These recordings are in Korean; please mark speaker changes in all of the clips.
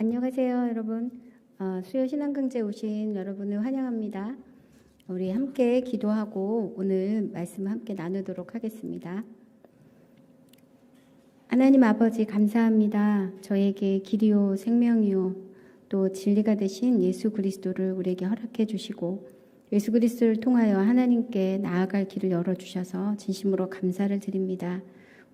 Speaker 1: 안녕하세요, 여러분. 수요 신앙강좌에 오신 여러분을 환영합니다. 우리 함께 기도하고 오늘 말씀을 함께 나누도록 하겠습니다. 하나님 아버지 감사합니다. 저에게 길이요 생명이요 또 진리가 되신 예수 그리스도를 우리에게 허락해 주시고 예수 그리스도를 통하여 하나님께 나아갈 길을 열어주셔서 진심으로 감사를 드립니다.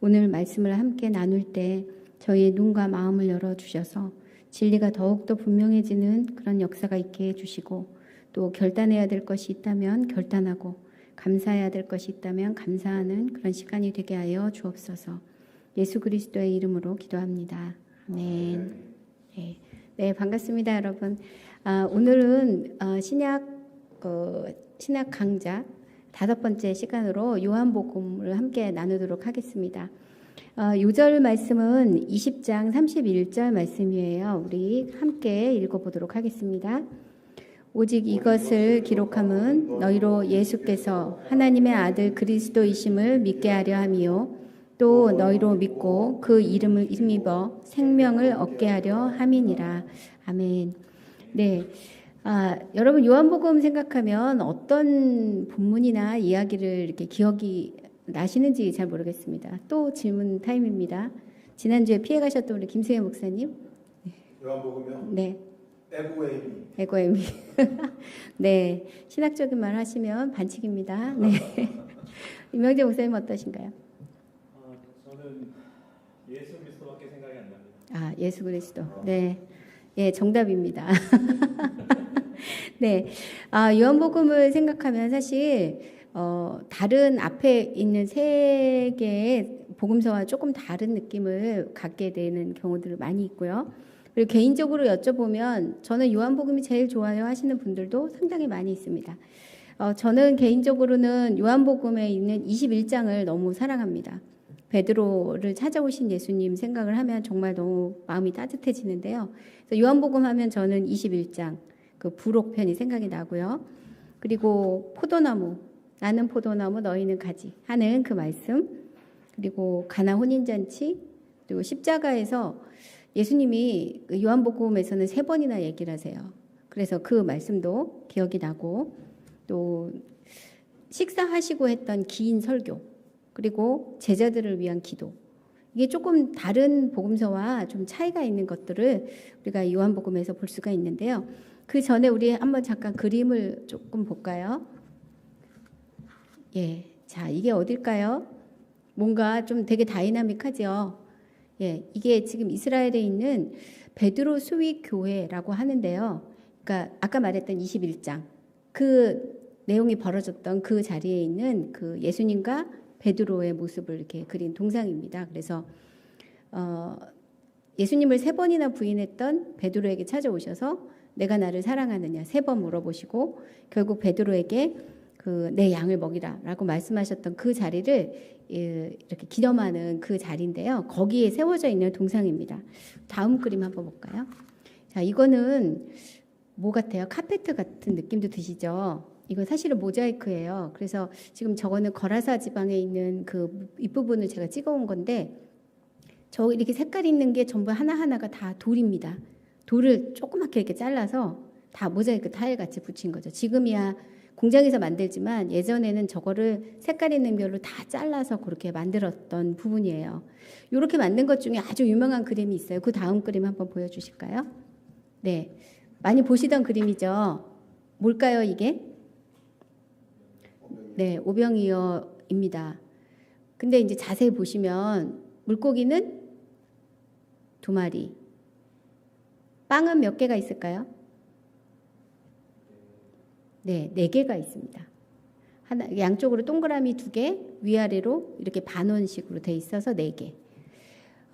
Speaker 1: 오늘 말씀을 함께 나눌 때 저희의 눈과 마음을 열어주셔서 진리가 더욱더 분명해지는 그런 역사가 있게 해주시고 또 결단해야 될 것이 있다면 결단하고 감사해야 될 것이 있다면 감사하는 그런 시간이 되게 하여 주옵소서. 예수 그리스도의 이름으로 기도합니다. 아멘. 네, 반갑습니다, 여러분. 오늘은 신약 강좌 5번째 시간으로 요한복음을 함께 나누도록 하겠습니다. 요절 말씀은 20장 31절 말씀이에요. 우리 함께 읽어보도록 하겠습니다. 오직 이것을 기록함은 너희로 예수께서 하나님의 아들 그리스도이심을 믿게 하려 함이요 또 너희로 믿고 그 이름을 힘입어 생명을 얻게 하려 함이니라. 아멘. 네. 여러분 요한복음 생각하면 어떤 본문이나 이야기를 이렇게 기억이 나시는지 잘 모르겠습니다. 또 질문 타임입니다. 지난주에 피해 가셨던 우리 김수혜 목사님.
Speaker 2: 요한복음요?
Speaker 1: 네.
Speaker 2: 에고에미.
Speaker 1: 네. 신학적인 말 하시면 반칙입니다. 네. 임명재 목사님 어떠신가요?
Speaker 3: 저는 예수 그리스도밖에 생각이 안 납니다.
Speaker 1: 예수 그리스도. 네. 예, 정답입니다. 네. 요한복음을 생각하면 사실 다른 앞에 있는 세 개의 복음서와 조금 다른 느낌을 갖게 되는 경우들이 많이 있고요. 그리고 개인적으로 여쭤보면 저는 요한복음이 제일 좋아요 하시는 분들도 상당히 많이 있습니다. 저는 개인적으로는 요한복음에 있는 21장을 너무 사랑합니다. 베드로를 찾아오신 예수님 생각을 하면 정말 너무 마음이 따뜻해지는데요. 그래서 요한복음 하면 저는 21장 그 부록편이 생각이 나고요. 그리고 포도나무, 나는 포도나무 너희는 가지 하는 그 말씀, 그리고 가나 혼인잔치, 그리고 십자가에서 예수님이 요한복음에서는 3번이나 얘기를 하세요. 그래서 그 말씀도 기억이 나고 또 식사하시고 했던 긴 설교, 그리고 제자들을 위한 기도, 이게 조금 다른 복음서와 좀 차이가 있는 것들을 우리가 요한복음에서 볼 수가 있는데요. 그 전에 우리 한번 잠깐 그림을 조금 볼까요? 예, 자, 이게 어딜까요? 뭔가 좀 되게 다이나믹하죠. 예, 이게 지금 이스라엘에 있는 베드로 수익 교회라고 하는데요. 그러니까 아까 말했던 21장 그 내용이 벌어졌던 그 자리에 있는 그 예수님과 베드로의 모습을 이렇게 그린 동상입니다. 그래서 예수님을 3번이나 부인했던 베드로에게 찾아오셔서 내가 나를 사랑하느냐 3번 물어보시고 결국 베드로에게 내 양을 먹이라라고 말씀하셨던 그 자리를 이렇게 기념하는 그 자리인데요. 거기에 세워져 있는 동상입니다. 다음 그림 한번 볼까요? 자, 이거는 뭐 같아요? 카페트 같은 느낌도 드시죠? 이건 사실은 모자이크예요. 그래서 지금 저거는 거라사 지방에 있는 그 윗부분을 제가 찍어온 건데 저 이렇게 색깔 있는 게 전부 하나하나가 다 돌입니다. 돌을 조그맣게 이렇게 잘라서 다 모자이크 타일 같이 붙인 거죠. 지금이야 공장에서 만들지만 예전에는 저거를 색깔 있는 별로 다 잘라서 그렇게 만들었던 부분이에요. 이렇게 만든 것 중에 아주 유명한 그림이 있어요. 그 다음 그림 한번 보여주실까요? 네, 많이 보시던 그림이죠. 뭘까요, 이게? 네, 오병이어입니다. 근데 이제 자세히 보시면 물고기는 2마리, 빵은 몇 개가 있을까요? 네, 4개가 있습니다. 양쪽으로 동그라미 2개, 위아래로 이렇게 반원식으로 돼 있어서 4개.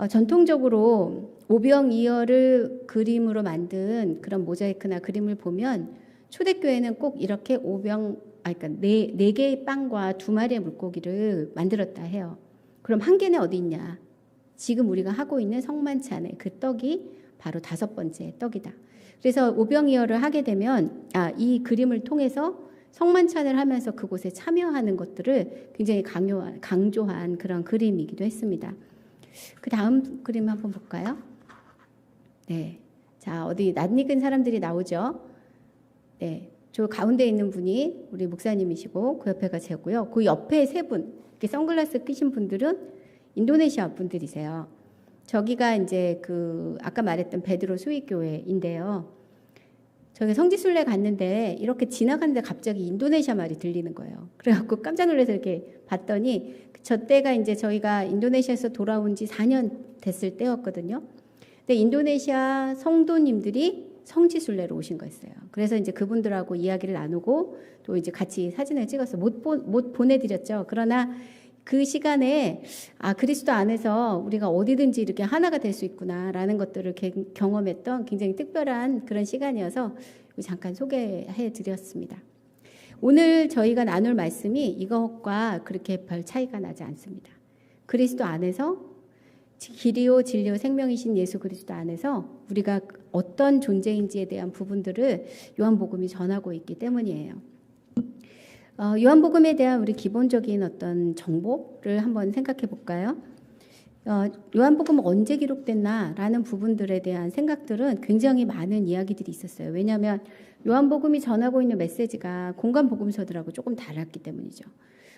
Speaker 1: 전통적으로 오병이어를 그림으로 만든 그런 모자이크나 그림을 보면 초대교회는 꼭 이렇게 그러니까 4개의 빵과 2마리의 물고기를 만들었다 해요. 그럼 1개는 어디 있냐? 지금 우리가 하고 있는 성만찬의 그 떡이 바로 5번째 떡이다. 그래서 오병이어를 하게 되면 이 그림을 통해서 성만찬을 하면서 그곳에 참여하는 것들을 굉장히 강조한 그런 그림이기도 했습니다. 그 다음 그림 한번 볼까요? 네, 자, 어디 낯익은 사람들이 나오죠? 네. 저 가운데 있는 분이 우리 목사님이시고 그 옆에가 제고요. 그 옆에 세 분, 이렇게 선글라스 끼신 분들은 인도네시아 분들이세요. 저기가 이제 그 아까 말했던 베드로 수익교회인데요. 저기 성지순례 갔는데 이렇게 지나가는데 갑자기 인도네시아 말이 들리는 거예요. 그래갖고 깜짝 놀라서 이렇게 봤더니 저 때가 이제 저희가 인도네시아에서 돌아온 지 4년 됐을 때였거든요. 근데 인도네시아 성도님들이 성지순례로 오신 거였어요. 그래서 이제 그분들하고 이야기를 나누고 또 이제 같이 사진을 찍어서 못 보내드렸죠. 그러나 그 시간에 그리스도 안에서 우리가 어디든지 이렇게 하나가 될 수 있구나라는 것들을 경험했던 굉장히 특별한 그런 시간이어서 잠깐 소개해 드렸습니다. 오늘 저희가 나눌 말씀이 이것과 그렇게 별 차이가 나지 않습니다. 그리스도 안에서 길이요 진리요 생명이신 예수 그리스도 안에서 우리가 어떤 존재인지에 대한 부분들을 요한복음이 전하고 있기 때문이에요. 요한복음에 대한 우리 기본적인 어떤 정보를 한번 생각해 볼까요? 요한복음은 언제 기록됐나라는 부분들에 대한 생각들은 굉장히 많은 이야기들이 있었어요. 왜냐하면 요한복음이 전하고 있는 메시지가 공간복음서들하고 조금 달랐기 때문이죠.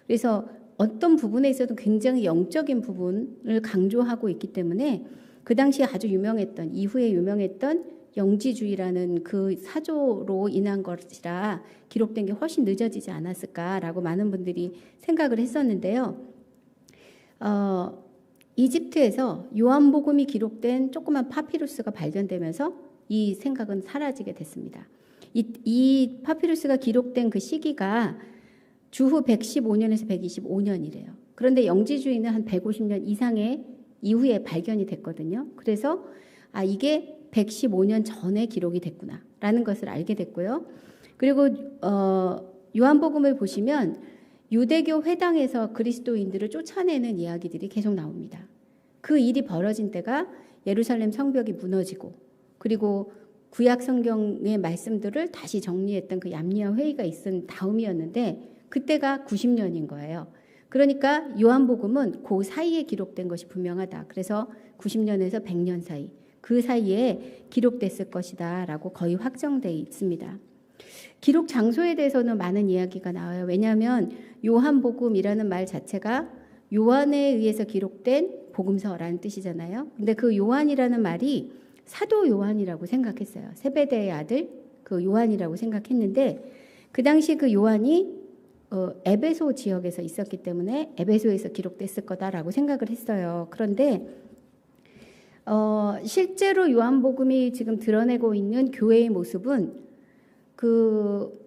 Speaker 1: 그래서 어떤 부분에 있어도 굉장히 영적인 부분을 강조하고 있기 때문에 그 당시에 아주 유명했던, 이후에 유명했던 영지주의라는 그 사조로 인한 것이라 기록된 게 훨씬 늦어지지 않았을까라고 많은 분들이 생각을 했었는데요. 이집트에서 요한복음이 기록된 조그만 파피루스가 발견되면서 이 생각은 사라지게 됐습니다. 이 파피루스가 기록된 그 시기가 주후 115년에서 125년이래요. 그런데 영지주의는 한 150년 이상의 이후에 발견이 됐거든요. 그래서 이게 115년 전에 기록이 됐구나라는 것을 알게 됐고요. 그리고 요한복음을 보시면 유대교 회당에서 그리스도인들을 쫓아내는 이야기들이 계속 나옵니다. 그 일이 벌어진 때가 예루살렘 성벽이 무너지고 그리고 구약 성경의 말씀들을 다시 정리했던 그 얌리아 회의가 있은 다음이었는데 그때가 90년인 거예요. 그러니까 요한복음은 그 사이에 기록된 것이 분명하다. 그래서 90년에서 100년 사이, 그 사이에 기록됐을 것이다 라고 거의 확정되어 있습니다. 기록 장소에 대해서는 많은 이야기가 나와요. 왜냐하면 요한복음이라는 말 자체가 요한에 의해서 기록된 복음서라는 뜻이잖아요. 근데 그 요한이라는 말이 사도 요한이라고 생각했어요. 세베대의 아들 그 요한이라고 생각했는데 그 당시 그 요한이 에베소 지역에서 있었기 때문에 에베소에서 기록됐을 거다라고 생각을 했어요. 그런데 실제로 요한복음이 지금 드러내고 있는 교회의 모습은 그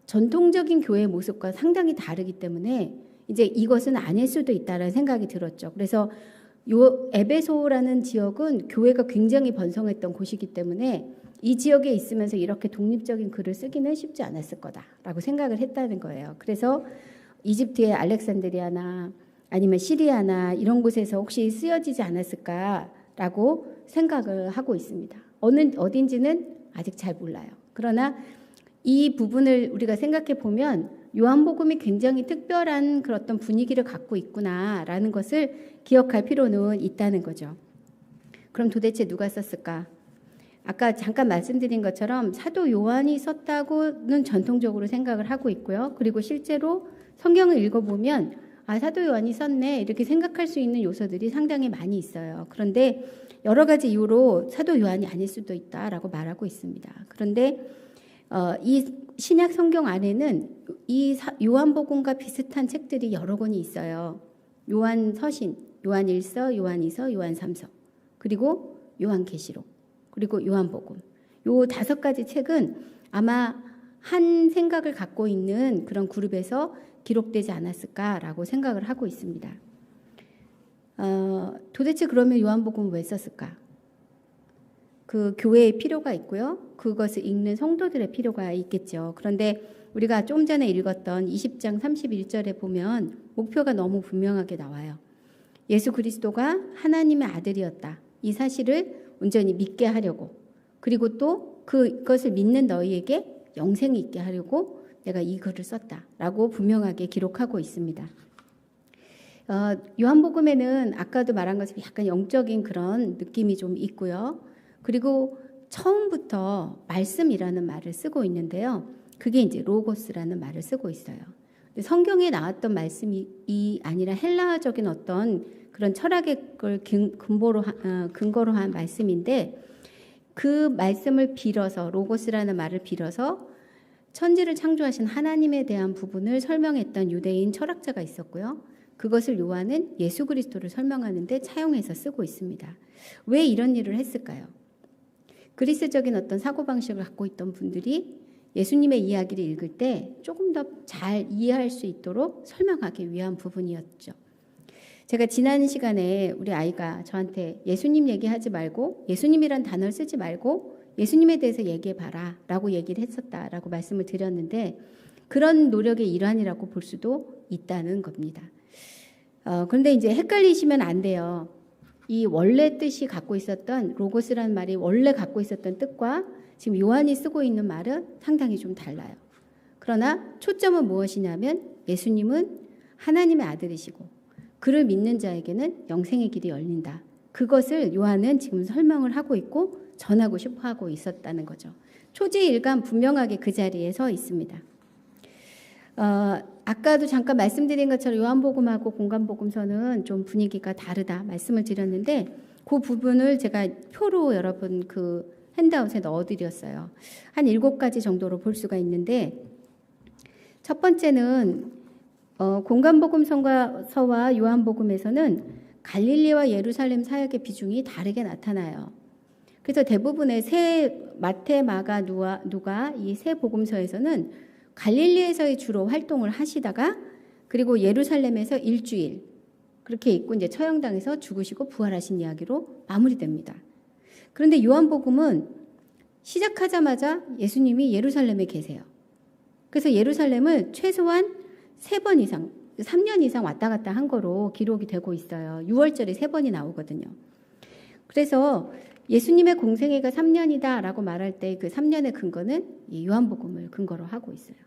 Speaker 1: 전통적인 교회의 모습과 상당히 다르기 때문에 이제 이것은 아닐 수도 있다라는 생각이 들었죠. 그래서 요 에베소라는 지역은 교회가 굉장히 번성했던 곳이기 때문에 이 지역에 있으면서 이렇게 독립적인 글을 쓰기는 쉽지 않았을 거다라고 생각을 했다는 거예요. 그래서 이집트의 알렉산드리아나 아니면 시리아나 이런 곳에서 혹시 쓰여지지 않았을까라고 생각을 하고 있습니다. 어딘지는 아직 잘 몰라요. 그러나 이 부분을 우리가 생각해 보면 요한복음이 굉장히 특별한 그런 어떤 분위기를 갖고 있구나라는 것을 기억할 필요는 있다는 거죠. 그럼 도대체 누가 썼을까? 아까 잠깐 말씀드린 것처럼 사도 요한이 썼다고는 전통적으로 생각을 하고 있고요. 그리고 실제로 성경을 읽어보면 사도 요한이 썼네 이렇게 생각할 수 있는 요소들이 상당히 많이 있어요. 그런데 여러 가지 이유로 사도 요한이 아닐 수도 있다라고 말하고 있습니다. 그런데 이 신약 성경 안에는 이 요한복음과 비슷한 책들이 여러 권이 있어요. 요한 서신, 요한 1서, 요한 2서, 요한 3서, 그리고 요한계시록, 그리고 요한복음. 요 5가지 책은 아마 한 생각을 갖고 있는 그런 그룹에서 기록되지 않았을까라고 생각을 하고 있습니다. 도대체 그러면 요한복음을 왜 썼을까? 그 교회의 필요가 있고요. 그것을 읽는 성도들의 필요가 있겠죠. 그런데 우리가 좀 전에 읽었던 20장 31절에 보면 목표가 너무 분명하게 나와요. 예수 그리스도가 하나님의 아들이었다. 이 사실을 온전히 믿게 하려고, 그리고 또 그것을 믿는 너희에게 영생이 있게 하려고 내가 이 글을 썼다라고 분명하게 기록하고 있습니다. 요한복음에는 아까도 말한 것처럼 약간 영적인 그런 느낌이 좀 있고요. 그리고 처음부터 말씀이라는 말을 쓰고 있는데요. 그게 이제 로고스라는 말을 쓰고 있어요. 성경에 나왔던 말씀이 아니라 헬라적인 어떤 그런 철학의 걸 근거로 한 말씀인데 그 말씀을 빌어서 로고스라는 말을 빌어서 천지를 창조하신 하나님에 대한 부분을 설명했던 유대인 철학자가 있었고요. 그것을 요한은 예수 그리스도를 설명하는데 차용해서 쓰고 있습니다. 왜 이런 일을 했을까요? 그리스적인 어떤 사고방식을 갖고 있던 분들이 예수님의 이야기를 읽을 때 조금 더 잘 이해할 수 있도록 설명하기 위한 부분이었죠. 제가 지난 시간에 우리 아이가 저한테 예수님 얘기하지 말고 예수님이란 단어를 쓰지 말고 예수님에 대해서 얘기해봐라 라고 얘기를 했었다라고 말씀을 드렸는데 그런 노력의 일환이라고 볼 수도 있다는 겁니다. 그런데 이제 헷갈리시면 안 돼요. 이 원래 뜻이 갖고 있었던 로고스라는 말이 원래 갖고 있었던 뜻과 지금 요한이 쓰고 있는 말은 상당히 좀 달라요. 그러나 초점은 무엇이냐면 예수님은 하나님의 아들이시고 그를 믿는 자에게는 영생의 길이 열린다. 그것을 요한은 지금 설명을 하고 있고 전하고 싶어 하고 있었다는 거죠. 초지일간 분명하게 그 자리에 서 있습니다. 아까도 잠깐 말씀드린 것처럼 요한복음하고 공간복음서는 좀 분위기가 다르다 말씀을 드렸는데 그 부분을 제가 표로 여러분 그 핸드아웃에 넣어드렸어요. 한 7가지 정도로 볼 수가 있는데 첫 번째는 공간복음서와 요한복음에서는 갈릴리와 예루살렘 사역의 비중이 다르게 나타나요. 그래서 대부분의 마태, 마가, 누가 이 세 복음서에서는 갈릴리에서의 주로 활동을 하시다가 그리고 예루살렘에서 일주일 그렇게 있고 이제 처형당해서 죽으시고 부활하신 이야기로 마무리됩니다. 그런데 요한복음은 시작하자마자 예수님이 예루살렘에 계세요. 그래서 예루살렘을 최소한 3번 이상, 3년 이상 왔다 갔다 한 거로 기록이 되고 있어요. 6월절에 3번이 나오거든요. 그래서 예수님의 공생애가 3년이다라고 말할 때 그 3년의 근거는 이 요한복음을 근거로 하고 있어요.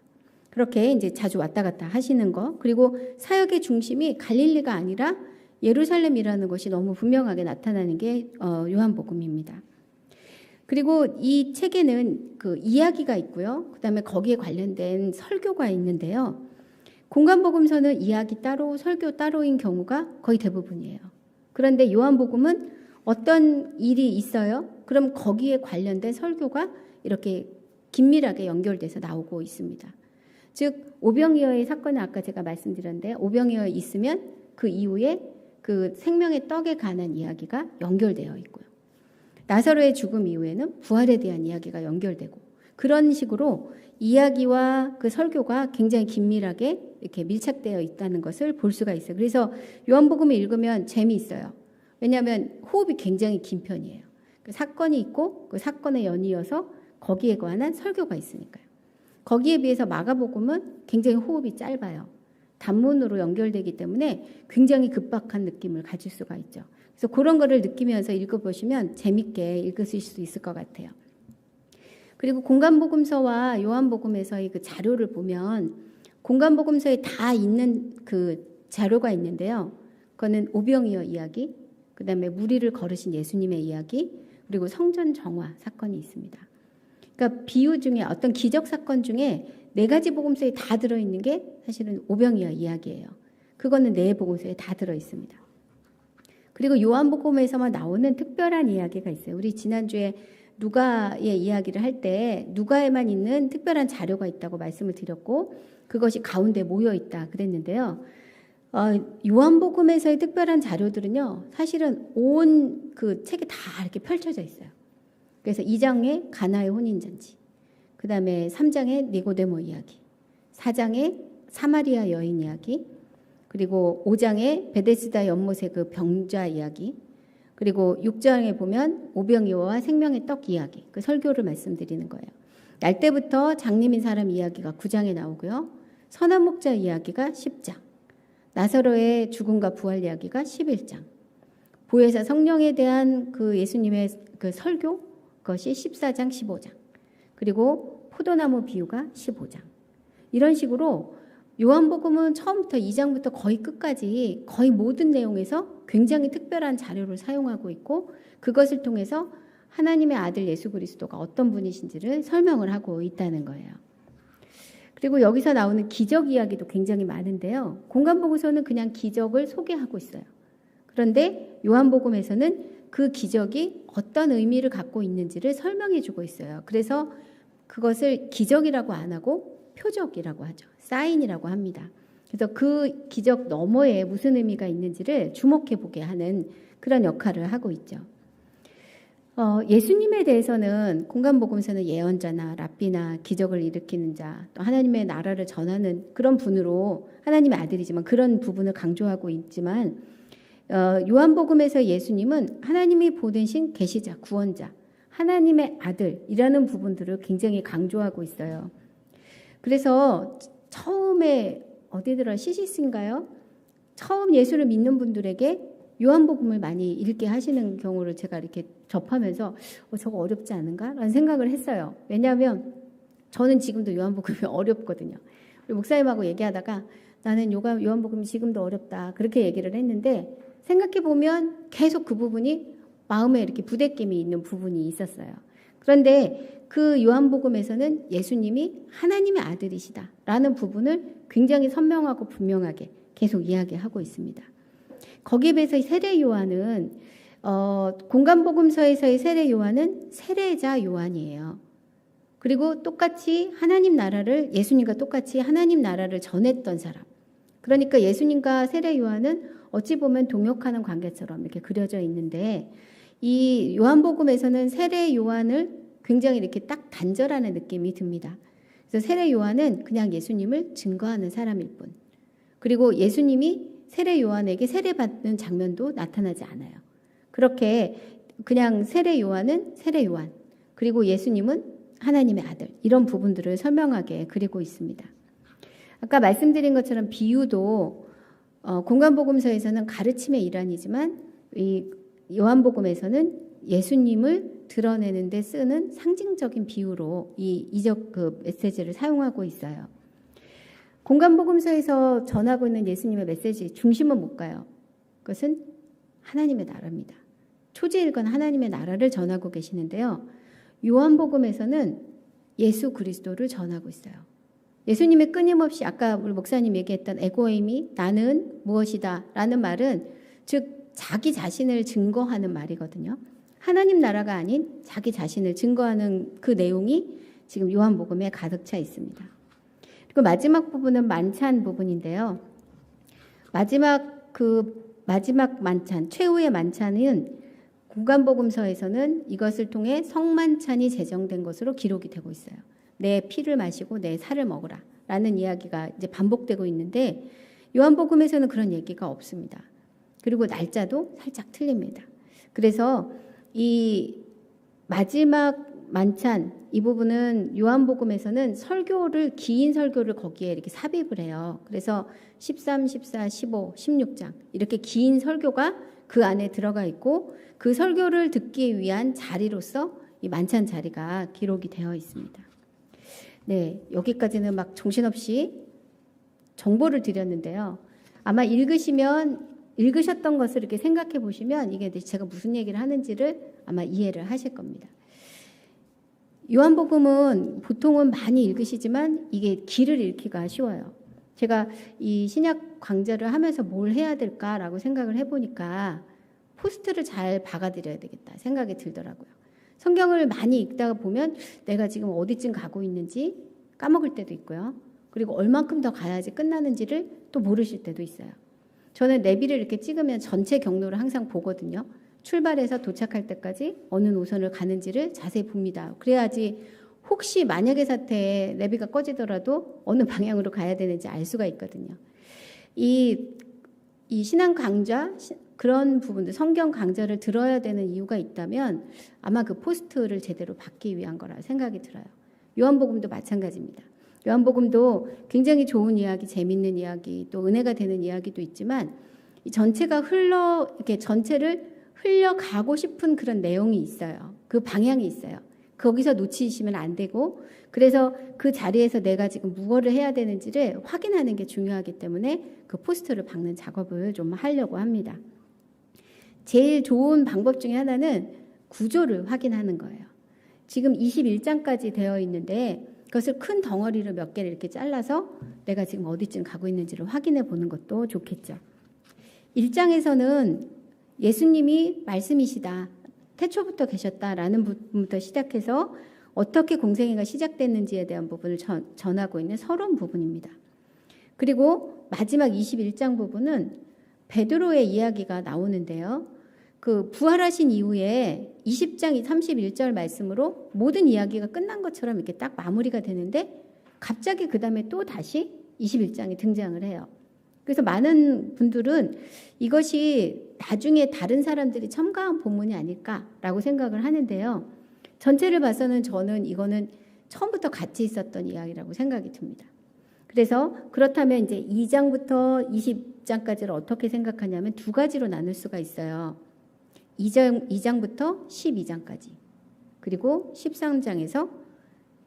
Speaker 1: 그렇게 이제 자주 왔다 갔다 하시는 거, 그리고 사역의 중심이 갈릴리가 아니라 예루살렘이라는 것이 너무 분명하게 나타나는 게 요한복음입니다. 그리고 이 책에는 그 이야기가 있고요. 그다음에 거기에 관련된 설교가 있는데요. 공간복음서는 이야기 따로, 설교 따로인 경우가 거의 대부분이에요. 그런데 요한복음은 어떤 일이 있어요? 그럼 거기에 관련된 설교가 이렇게 긴밀하게 연결돼서 나오고 있습니다. 즉 오병이어의 사건은 아까 제가 말씀드렸는데 오병이어에 있으면 그 이후에 그 생명의 떡에 관한 이야기가 연결되어 있고요. 나사로의 죽음 이후에는 부활에 대한 이야기가 연결되고 그런 식으로 이야기와 그 설교가 굉장히 긴밀하게 이렇게 밀착되어 있다는 것을 볼 수가 있어요. 그래서 요한복음을 읽으면 재미있어요. 왜냐하면 호흡이 굉장히 긴 편이에요. 그 사건이 있고 그 사건에 연이어서 거기에 관한 설교가 있으니까요. 거기에 비해서 마가복음은 굉장히 호흡이 짧아요. 단문으로 연결되기 때문에 굉장히 급박한 느낌을 가질 수가 있죠. 그래서 그런 거를 느끼면서 읽어보시면 재밌게 읽으실 수 있을 것 같아요. 그리고 공간복음서와 요한복음에서의 그 자료를 보면 공간복음서에 다 있는 그 자료가 있는데요. 그거는 오병이어 이야기, 그 다음에 무리를 걸으신 예수님의 이야기, 그리고 성전 정화 사건이 있습니다. 그러니까 비유 중에 어떤 기적 사건 중에 4가지 복음서에 다 들어있는 게 사실은 오병이어 이야기예요. 그거는 4복음서에 다 들어있습니다. 그리고 요한복음에서만 나오는 특별한 이야기가 있어요. 우리 지난주에 누가의 이야기를 할 때 누가에만 있는 특별한 자료가 있다고 말씀을 드렸고 그것이 가운데 모여 있다 그랬는데요. 요한복음에서의 특별한 자료들은요. 사실은 온 그 책에 다 이렇게 펼쳐져 있어요. 그래서 2장에 가나의 혼인잔치, 그 다음에 3장에 니고데모 이야기, 4장에 사마리아 여인 이야기, 그리고 5장에 베데스다 연못의 그 병자 이야기, 그리고 6장에 보면 오병이어와 생명의 떡 이야기, 그 설교를 말씀드리는 거예요. 날 때부터 장님인 사람 이야기가 9장에 나오고요. 선한 목자 이야기가 10장, 나사로의 죽음과 부활 이야기가 11장, 보혜사 성령에 대한 그 예수님의 그 설교, 그것이 14장, 15장, 그리고 포도나무 비유가 15장. 이런 식으로 요한복음은 처음부터 2장부터 거의 끝까지 거의 모든 내용에서 굉장히 특별한 자료를 사용하고 있고 그것을 통해서 하나님의 아들 예수 그리스도가 어떤 분이신지를 설명을 하고 있다는 거예요. 그리고 여기서 나오는 기적 이야기도 굉장히 많은데요. 공간복음서는 그냥 기적을 소개하고 있어요. 그런데 요한복음에서는 그 기적이 어떤 의미를 갖고 있는지를 설명해 주고 있어요. 그래서 그것을 기적이라고 안 하고 표적이라고 하죠. 사인이라고 합니다. 그래서 그 기적 너머에 무슨 의미가 있는지를 주목해 보게 하는 그런 역할을 하고 있죠. 예수님에 대해서는 공간복음서는 예언자나 랍비나 기적을 일으키는 자, 또 하나님의 나라를 전하는 그런 분으로 하나님의 아들이지만 그런 부분을 강조하고 있지만 요한복음에서 예수님은 하나님이 보내신 계시자, 구원자, 하나님의 아들이라는 부분들을 굉장히 강조하고 있어요. 그래서 처음에 어디더라 시시스인가요? 처음 예수를 믿는 분들에게 요한복음을 많이 읽게 하시는 경우를 제가 이렇게 접하면서 저거 어렵지 않은가? 라는 생각을 했어요. 왜냐하면 저는 지금도 요한복음이 어렵거든요. 우리 목사님하고 얘기하다가 나는 요한복음이 지금도 어렵다. 그렇게 얘기를 했는데 생각해보면 계속 그 부분이 마음에 이렇게 부대낌이 있는 부분이 있었어요. 그런데 그 요한복음에서는 예수님이 하나님의 아들이시다 라는 부분을 굉장히 선명하고 분명하게 계속 이야기하고 있습니다. 거기에 비해서 세례 요한은 공간복음서에서의 세례 요한은 세례자 요한이에요. 그리고 똑같이 하나님 나라를 예수님과 똑같이 하나님 나라를 전했던 사람. 그러니까 예수님과 세례 요한은 어찌 보면 동역하는 관계처럼 이렇게 그려져 있는데 이 요한복음에서는 세례 요한을 굉장히 이렇게 딱 단절하는 느낌이 듭니다. 그래서 세례 요한은 그냥 예수님을 증거하는 사람일 뿐. 그리고 예수님이 세례 요한에게 세례받는 장면도 나타나지 않아요. 그렇게 그냥 세례 요한은 세례 요한, 그리고 예수님은 하나님의 아들, 이런 부분들을 설명하게 그리고 있습니다. 아까 말씀드린 것처럼 비유도 공간복음서에서는 가르침의 일환이지만 이 요한복음에서는 예수님을 드러내는 데 쓰는 상징적인 비유로 이 이적 그 메시지를 사용하고 있어요. 공간복음서에서 전하고 있는 예수님의 메시지 중심은 뭘까요? 그것은 하나님의 나라입니다. 초지일관 하나님의 나라를 전하고 계시는데요. 요한복음에서는 예수 그리스도를 전하고 있어요. 예수님이 끊임없이 아까 우리 목사님 얘기했던 에고에이미 나는 무엇이다 라는 말은 즉 자기 자신을 증거하는 말이거든요. 하나님 나라가 아닌 자기 자신을 증거하는 그 내용이 지금 요한복음에 가득 차 있습니다. 그리고 마지막 부분은 만찬 부분인데요. 마지막 만찬, 최후의 만찬은 공간복음서에서는 이것을 통해 성만찬이 제정된 것으로 기록이 되고 있어요. 내 피를 마시고 내 살을 먹으라 라는 이야기가 이제 반복되고 있는데 요한복음에서는 그런 얘기가 없습니다. 그리고 날짜도 살짝 틀립니다. 그래서 이 마지막 만찬 이 부분은 요한복음에서는 긴 설교를 거기에 이렇게 삽입을 해요. 그래서 13, 14, 15, 16장 이렇게 긴 설교가 그 안에 들어가 있고 그 설교를 듣기 위한 자리로서 이 만찬 자리가 기록이 되어 있습니다. 네, 여기까지는 막 정신없이 정보를 드렸는데요. 아마 읽으셨던 것을 이렇게 생각해 보시면 이게 제가 무슨 얘기를 하는지를 아마 이해를 하실 겁니다. 요한복음은 보통은 많이 읽으시지만 이게 길을 읽기가 쉬워요. 제가 이 신약 강좌를 하면서 뭘 해야 될까라고 생각을 해보니까 포스트를 잘 박아드려야 되겠다 생각이 들더라고요. 성경을 많이 읽다가 보면 내가 지금 어디쯤 가고 있는지 까먹을 때도 있고요. 그리고 얼만큼 더 가야지 끝나는지를 또 모르실 때도 있어요. 저는 내비를 이렇게 찍으면 전체 경로를 항상 보거든요. 출발해서 도착할 때까지 어느 노선을 가는지를 자세히 봅니다. 그래야지 혹시 만약의 사태에 내비가 꺼지더라도 어느 방향으로 가야 되는지 알 수가 있거든요. 이 신앙 강좌 그런 부분들 성경 강좌를 들어야 되는 이유가 있다면 아마 그 포스트를 제대로 받기 위한 거라 생각이 들어요. 요한복음도 마찬가지입니다. 요한복음도 굉장히 좋은 이야기, 재밌는 이야기, 또 은혜가 되는 이야기도 있지만 이 전체가 이렇게 전체를 흘려가고 싶은 그런 내용이 있어요. 그 방향이 있어요. 거기서 놓치시면 안 되고 그래서 그 자리에서 내가 지금 무엇을 해야 되는지를 확인하는 게 중요하기 때문에 그 포스트를 박는 작업을 좀 하려고 합니다. 제일 좋은 방법 중에 하나는 구조를 확인하는 거예요. 지금 21장까지 되어 있는데 그것을 큰 덩어리로 몇 개를 이렇게 잘라서 내가 지금 어디쯤 가고 있는지를 확인해 보는 것도 좋겠죠. 1장에서는 예수님이 말씀이시다, 태초부터 계셨다라는 부분부터 시작해서 어떻게 공생애가 시작됐는지에 대한 부분을 전하고 있는 서론 부분입니다. 그리고 마지막 21장 부분은 베드로의 이야기가 나오는데요. 그 부활하신 이후에 20장 31절 말씀으로 모든 이야기가 끝난 것처럼 이렇게 딱 마무리가 되는데 갑자기 그 다음에 또 다시 21장이 등장을 해요. 그래서 많은 분들은 이것이 나중에 다른 사람들이 첨가한 본문이 아닐까라고 생각을 하는데요. 전체를 봐서는 저는 이거는 처음부터 같이 있었던 이야기라고 생각이 듭니다. 그래서 그렇다면 이제 2장부터 20장까지를 어떻게 생각하냐면 두 가지로 나눌 수가 있어요. 2장부터 12장까지, 그리고 13장에서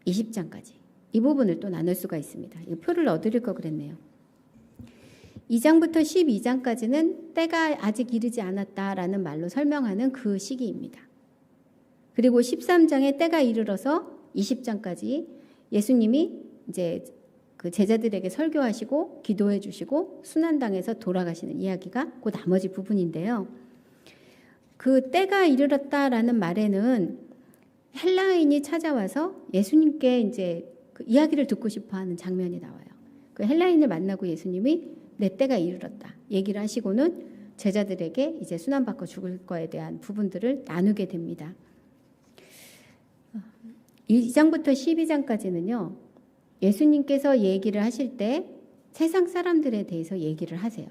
Speaker 1: 20장까지 이 부분을 또 나눌 수가 있습니다. 이 표를 넣어드릴 거 그랬네요. 2장부터 12장까지는 때가 아직 이르지 않았다라는 말로 설명하는 그 시기입니다. 그리고 13장에 때가 이르러서 20장까지 예수님이 이제 그 제자들에게 설교하시고 기도해 주시고 순환당에서 돌아가시는 이야기가 그 나머지 부분인데요. 그 때가 이르렀다라는 말에는 헬라인이 찾아와서 예수님께 이제 그 이야기를 듣고 싶어 하는 장면이 나와요. 그 헬라인을 만나고 예수님이 내 때가 이르렀다 얘기를 하시고는 제자들에게 이제 순환받고 죽을 거에 대한 부분들을 나누게 됩니다. 1장부터 12장까지는요. 예수님께서 얘기를 하실 때 세상 사람들에 대해서 얘기를 하세요.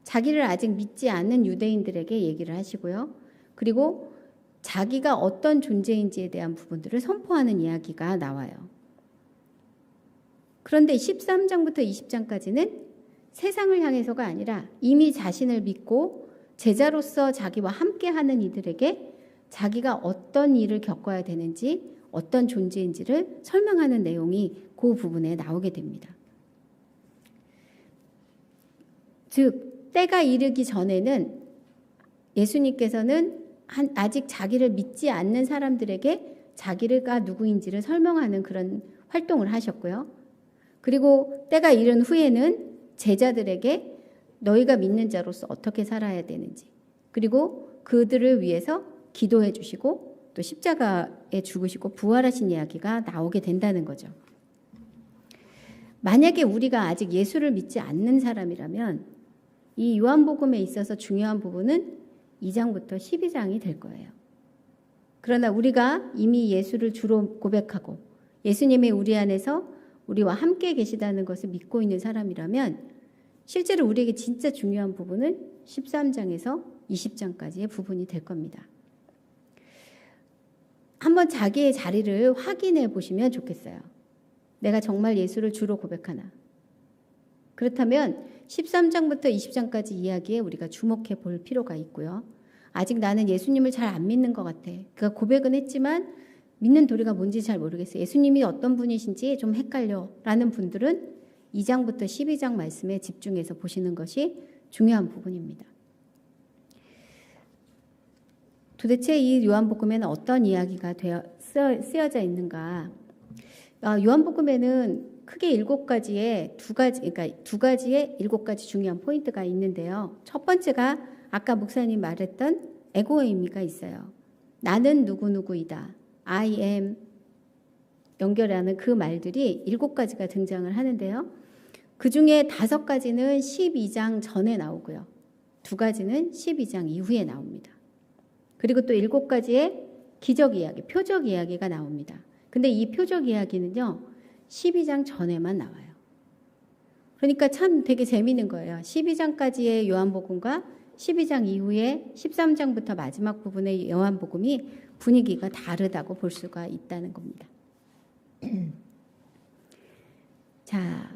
Speaker 1: 자기를 아직 믿지 않는 유대인들에게 얘기를 하시고요. 그리고 자기가 어떤 존재인지에 대한 부분들을 선포하는 이야기가 나와요. 그런데 13장부터 20장까지는 세상을 향해서가 아니라 이미 자신을 믿고 제자로서 자기와 함께하는 이들에게 자기가 어떤 일을 겪어야 되는지 어떤 존재인지를 설명하는 내용이 그 부분에 나오게 됩니다. 즉 때가 이르기 전에는 예수님께서는 아직 자기를 믿지 않는 사람들에게 자기가 누구인지를 설명하는 그런 활동을 하셨고요. 그리고 때가 이른 후에는 제자들에게 너희가 믿는 자로서 어떻게 살아야 되는지, 그리고 그들을 위해서 기도해 주시고 또 십자가에 죽으시고 부활하신 이야기가 나오게 된다는 거죠. 만약에 우리가 아직 예수를 믿지 않는 사람이라면 이 요한복음에 있어서 중요한 부분은 2장부터 12장이 될 거예요. 그러나 우리가 이미 예수를 주로 고백하고 예수님이 우리 안에서 우리와 함께 계시다는 것을 믿고 있는 사람이라면 실제로 우리에게 진짜 중요한 부분은 13장에서 20장까지의 부분이 될 겁니다. 한번 자기의 자리를 확인해 보시면 좋겠어요. 내가 정말 예수를 주로 고백하나? 그렇다면 13장부터 20장까지 이야기에 우리가 주목해 볼 필요가 있고요. 아직 나는 예수님을 잘 안 믿는 것 같아. 그가 고백은 했지만 믿는 도리가 뭔지 잘 모르겠어. 예수님이 어떤 분이신지 좀 헷갈려 라는 분들은 2장부터 12장 말씀에 집중해서 보시는 것이 중요한 부분입니다. 도대체 이 요한복음에는 어떤 이야기가 쓰여져 있는가? 요한복음에는 크게 7가지의 두 가지의 7가지 중요한 포인트가 있는데요. 첫 번째가 아까 목사님 말했던 에고의 의미가 있어요. 나는 누구누구이다. I am 연결하는 그 말들이 7가지가 등장을 하는데요. 그 중에 5가지는 12장 전에 나오고요. 2가지는 12장 이후에 나옵니다. 그리고 또 7가지의 기적 이야기, 표적 이야기가 나옵니다. 근데 이 표적 이야기는요. 12장 전에만 나와요. 그러니까 참 되게 재미있는 거예요. 12장까지의 요한복음과 12장 이후에 13장부터 마지막 부분의 요한복음이 분위기가 다르다고 볼 수가 있다는 겁니다. 자,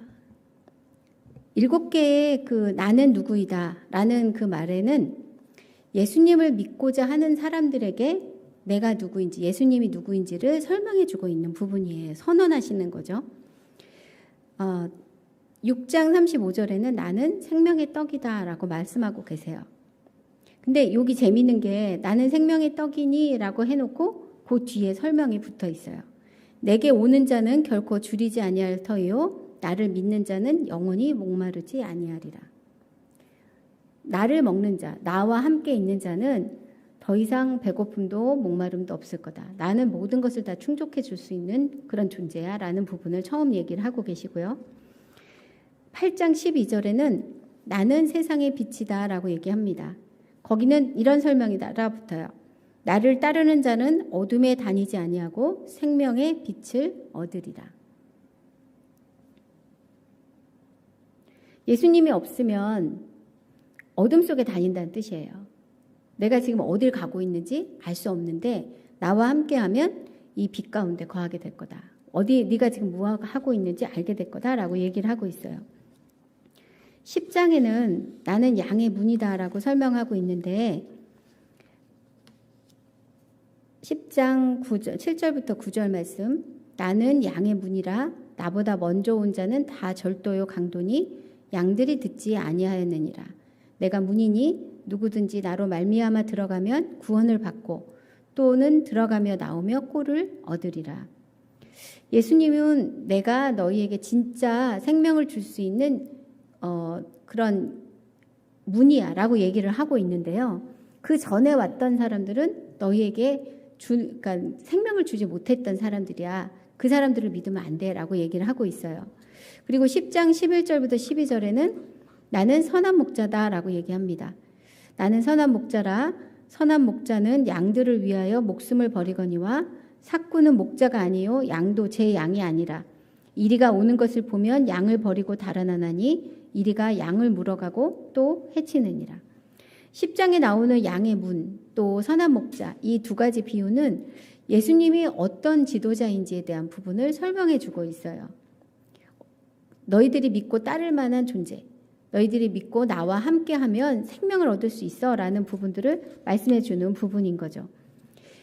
Speaker 1: 7개의 그 나는 누구이다 라는 그 말에는 예수님을 믿고자 하는 사람들에게 내가 누구인지, 예수님이 누구인지를 설명해 주고 있는 부분이에요. 선언하시는 거죠. 6장 35절에는 나는 생명의 떡이다 라고 말씀하고 계세요. 근데 여기 재밌는 게 나는 생명의 떡이니 라고 해놓고 그 뒤에 설명이 붙어 있어요. 내게 오는 자는 결코 줄이지 아니할 터이요 나를 믿는 자는 영원히 목마르지 아니하리라. 나를 먹는 자, 나와 함께 있는 자는 더 이상 배고픔도 목마름도 없을 거다. 나는 모든 것을 다 충족해 줄 수 있는 그런 존재야 라는 부분을 처음 얘기를 하고 계시고요. 8장 12절에는 나는 세상의 빛이다 라고 얘기합니다. 거기는 이런 설명이 따라붙어요. 나를 따르는 자는 어둠에 다니지 아니하고 생명의 빛을 얻으리라. 예수님이 없으면 어둠 속에 다닌다는 뜻이에요. 내가 지금 어딜 가고 있는지 알 수 없는데 나와 함께하면 이 빛 가운데 거하게 될 거다. 어디 네가 지금 뭐 하고 있는지 알게 될 거다라고 얘기를 하고 있어요. 10장에는 나는 양의 문이다라고 설명하고 있는데 10장 9절, 7절부터 9절 말씀 나는 양의 문이라 나보다 먼저 온 자는 다 절도요 강도니 양들이 듣지 아니하였느니라. 내가 문이니 누구든지 나로 말미암아 들어가면 구원을 받고 또는 들어가며 나오며 꼴을 얻으리라. 예수님은 내가 너희에게 진짜 생명을 줄 수 있는 그런 문이야 라고 얘기를 하고 있는데요. 그 전에 왔던 사람들은 너희에게 그러니까 생명을 주지 못했던 사람들이야. 그 사람들을 믿으면 안 돼 라고 얘기를 하고 있어요. 그리고 10장 11절부터 12절에는 나는 선한 목자다 라고 얘기합니다. 나는 선한 목자라 선한 목자는 양들을 위하여 목숨을 버리거니와 삭구는 목자가 아니요 양도 제 양이 아니라 이리가 오는 것을 보면 양을 버리고 달아나나니 이리가 양을 물어가고 또 해치느니라. 10장에 나오는 양의 문, 또 선한 목자 이 두 가지 비유는 예수님이 어떤 지도자인지에 대한 부분을 설명해 주고 있어요. 너희들이 믿고 따를 만한 존재, 너희들이 믿고 나와 함께하면 생명을 얻을 수 있어 라는 부분들을 말씀해 주는 부분인 거죠.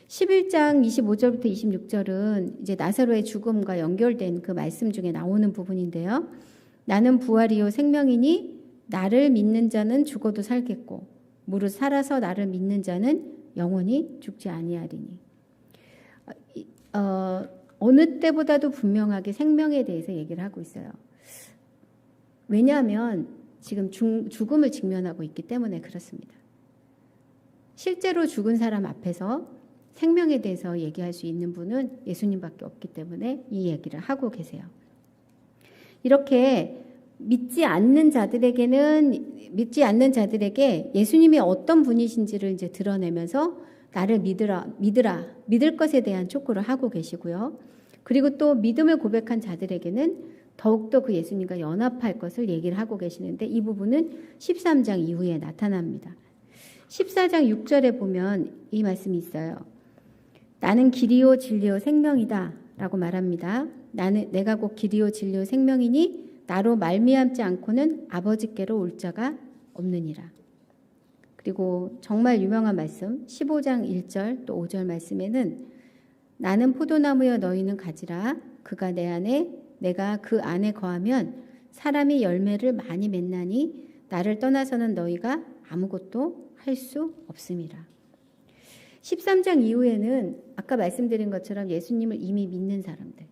Speaker 1: 11장 25절부터 26절은 이제 나사로의 죽음과 연결된 그 말씀 중에 나오는 부분인데요. 나는 부활이요 생명이니 나를 믿는 자는 죽어도 살겠고 무릇 살아서 나를 믿는 자는 영원히 죽지 아니하리니. 어느 때보다도 분명하게 생명에 대해서 얘기를 하고 있어요. 왜냐하면 지금 죽음을 직면하고 있기 때문에 그렇습니다. 실제로 죽은 사람 앞에서 생명에 대해서 얘기할 수 있는 분은 예수님밖에 없기 때문에 이 얘기를 하고 계세요. 이렇게 믿지 않는 자들에게 예수님이 어떤 분이신지를 이제 드러내면서 나를 믿으라, 믿을 것에 대한 촉구를 하고 계시고요. 그리고 또 믿음을 고백한 자들에게는 더욱더 그 예수님과 연합할 것을 얘기를 하고 계시는데 이 부분은 13장 이후에 나타납니다. 14장 6절에 보면 이 말씀이 있어요. 나는 길이요 진리요 생명이다 라고 말합니다. 내가 곧 길이요 진리요 생명이니 나로 말미암지 않고는 아버지께로 올 자가 없느니라. 그리고 정말 유명한 말씀 15장 1절 또 5절 말씀에는 나는 포도나무여 너희는 가지라 그가 내 안에 내가 그 안에 거하면 사람이 열매를 많이 맺나니 나를 떠나서는 너희가 아무것도 할 수 없음이라. 13장 이후에는 아까 말씀드린 것처럼 예수님을 이미 믿는 사람들,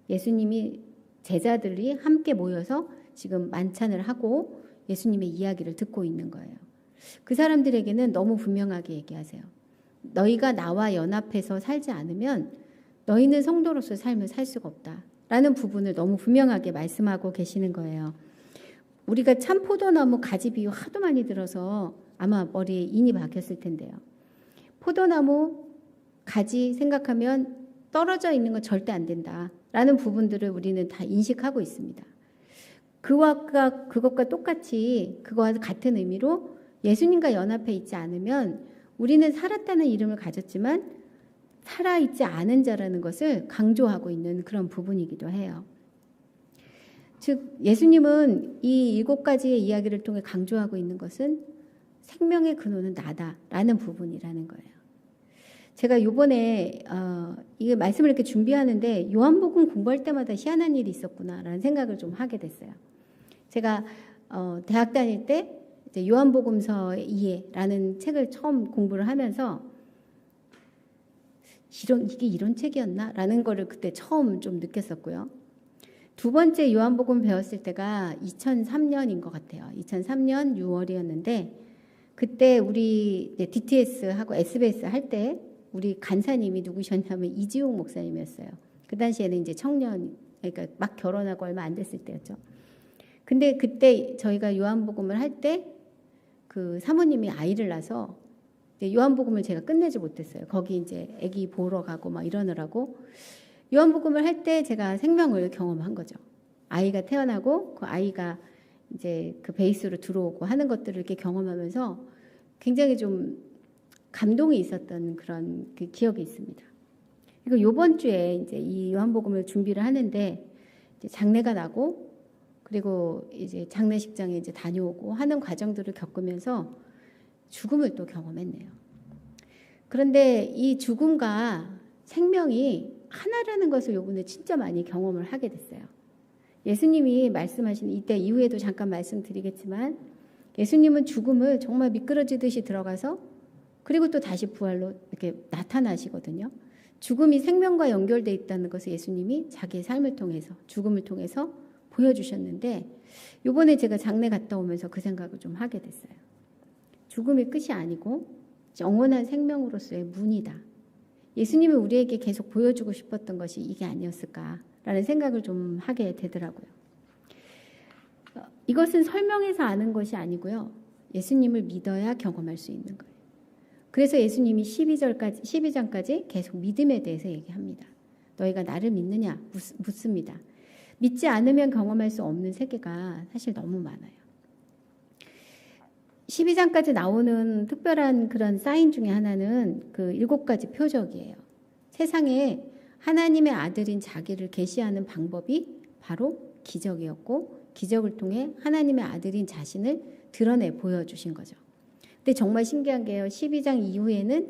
Speaker 1: 예수님이 제자들이 함께 모여서 지금 만찬을 하고 예수님의 이야기를 듣고 있는 거예요. 그 사람들에게는 너무 분명하게 얘기하세요. 너희가 나와 연합해서 살지 않으면 너희는 성도로서 삶을 살 수가 없다. 라는 부분을 너무 분명하게 말씀하고 계시는 거예요. 우리가 참 포도나무 가지 비유 하도 많이 들어서 아마 머리에 인이 박혔을 텐데요. 포도나무 가지 생각하면 떨어져 있는 건 절대 안 된다. 라는 부분들을 우리는 다 인식하고 있습니다. 그것과 똑같이 그거와 같은 의미로 예수님과 연합해 있지 않으면 우리는 살았다는 이름을 가졌지만 살아있지 않은 자라는 것을 강조하고 있는 그런 부분이기도 해요. 즉 예수님은 이 7가지의 이야기를 통해 강조하고 있는 것은 생명의 근원은 나다라는 부분이라는 거예요. 제가 이번에 이 말씀을 이렇게 준비하는데 요한복음 공부할 때마다 희한한 일이 있었구나라는 생각을 좀 하게 됐어요. 제가 대학 다닐 때 이제 요한복음서의 이해라는 책을 처음 공부를 하면서 이게 이런 책이었나라는 거를 그때 처음 좀 느꼈었고요. 두 번째 요한복음 배웠을 때가 2003년인 것 같아요. 2003년 6월이었는데 그때 우리 DTS하고 SBS 할 때 우리 간사님이 누구셨냐면 이지용 목사님이었어요. 그 당시에는 이제 청년, 그러니까 막 결혼하고 얼마 안 됐을 때였죠. 근데 그때 저희가 요한복음을 할 때 그 사모님이 아이를 낳아서 요한복음을 제가 끝내지 못했어요. 거기 이제 아기 보러 가고 막 이러느라고 요한복음을 할 때 제가 생명을 경험한 거죠. 아이가 태어나고 그 아이가 이제 그 베이스로 들어오고 하는 것들을 이렇게 경험하면서 굉장히 좀 감동이 있었던 그런 그 기억이 있습니다. 그리고 이번 주에 이제 이 요한복음을 준비를 하는데 이제 장례가 나고 그리고 이제 장례식장에 이제 다녀오고 하는 과정들을 겪으면서 죽음을 또 경험했네요. 그런데 이 죽음과 생명이 하나라는 것을 요번에 진짜 많이 경험을 하게 됐어요. 예수님이 말씀하신 이때 이후에도 잠깐 말씀드리겠지만 예수님은 죽음을 정말 미끄러지듯이 들어가서 그리고 또 다시 부활로 이렇게 나타나시거든요. 죽음이 생명과 연결되어 있다는 것을 예수님이 자기의 삶을 통해서 죽음을 통해서 보여주셨는데 요번에 제가 장례 갔다 오면서 그 생각을 좀 하게 됐어요. 죽음이 끝이 아니고 영원한 생명으로서의 문이다. 예수님이 우리에게 계속 보여주고 싶었던 것이 이게 아니었을까라는 생각을 좀 하게 되더라고요. 이것은 설명해서 아는 것이 아니고요. 예수님을 믿어야 경험할 수 있는 거예요. 그래서 예수님이 12장까지 계속 믿음에 대해서 얘기합니다. 너희가 나를 믿느냐? 묻습니다. 믿지 않으면 경험할 수 없는 세계가 사실 너무 많아요. 12장까지 나오는 특별한 그런 사인 중에 하나는 그 7가지 표적이에요. 세상에 하나님의 아들인 자기를 계시하는 방법이 바로 기적이었고 기적을 통해 하나님의 아들인 자신을 드러내 보여주신 거죠. 근데 정말 신기한 게요. 12장 이후에는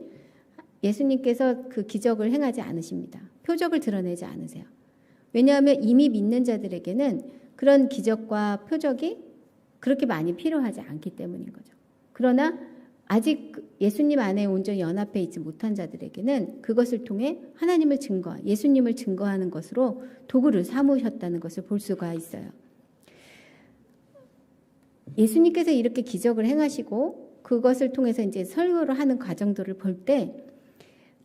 Speaker 1: 예수님께서 그 기적을 행하지 않으십니다. 표적을 드러내지 않으세요. 왜냐하면 이미 믿는 자들에게는 그런 기적과 표적이 그렇게 많이 필요하지 않기 때문인 거죠. 그러나 아직 예수님 안에 온전히 연합해 있지 못한 자들에게는 그것을 통해 하나님을 예수님을 증거하는 것으로 도구를 삼으셨다는 것을 볼 수가 있어요. 예수님께서 이렇게 기적을 행하시고 그것을 통해서 이제 설교를 하는 과정들을 볼 때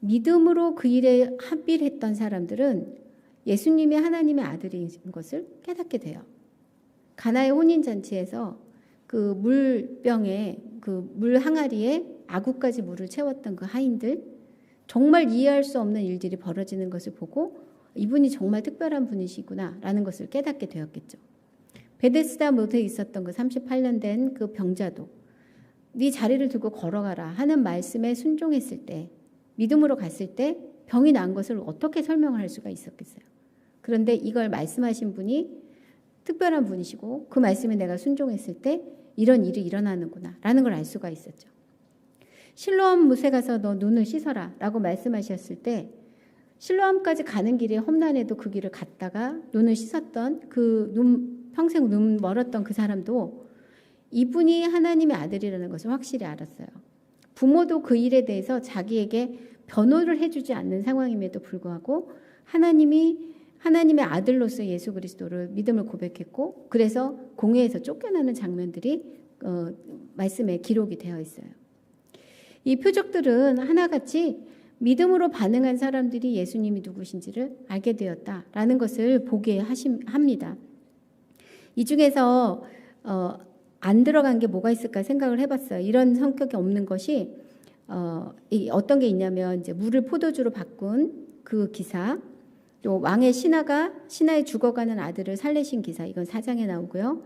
Speaker 1: 믿음으로 그 일에 합일했던 사람들은 예수님이 하나님의 아들인 것을 깨닫게 돼요. 가나의 혼인잔치에서 그 물병에 그 물 항아리에 아구까지 물을 채웠던 그 하인들 정말 이해할 수 없는 일들이 벌어지는 것을 보고 이분이 정말 특별한 분이시구나라는 것을 깨닫게 되었겠죠. 베데스다 못에 있었던 그 38년 된 그 병자도 네 자리를 두고 걸어가라 하는 말씀에 순종했을 때 믿음으로 갔을 때 병이 난 것을 어떻게 설명할 수가 있었겠어요. 그런데 이걸 말씀하신 분이 특별한 분이시고 그 말씀에 내가 순종했을 때 이런 일이 일어나는구나 라는 걸 알 수가 있었죠. 실로암 못에 가서 너 눈을 씻어라 라고 말씀하셨을 때 실로암까지 가는 길에 험난해도 그 길을 갔다가 눈을 씻었던 평생 눈 멀었던 그 사람도 이분이 하나님의 아들이라는 것을 확실히 알았어요. 부모도 그 일에 대해서 자기에게 변호를 해주지 않는 상황임에도 불구하고 하나님의 아들로서 예수 그리스도를 믿음을 고백했고 그래서 공회에서 쫓겨나는 장면들이 말씀에 기록이 되어 있어요. 이 표적들은 하나같이 믿음으로 반응한 사람들이 예수님이 누구신지를 알게 되었다라는 것을 보게 합니다. 이 중에서 안 들어간 게 뭐가 있을까 생각을 해봤어요. 이런 성격이 없는 것이 어떤 게 있냐면 이제 물을 포도주로 바꾼 그 기사, 또 왕의 신하의 죽어가는 아들을 살리신 기사, 이건 4장에 나오고요.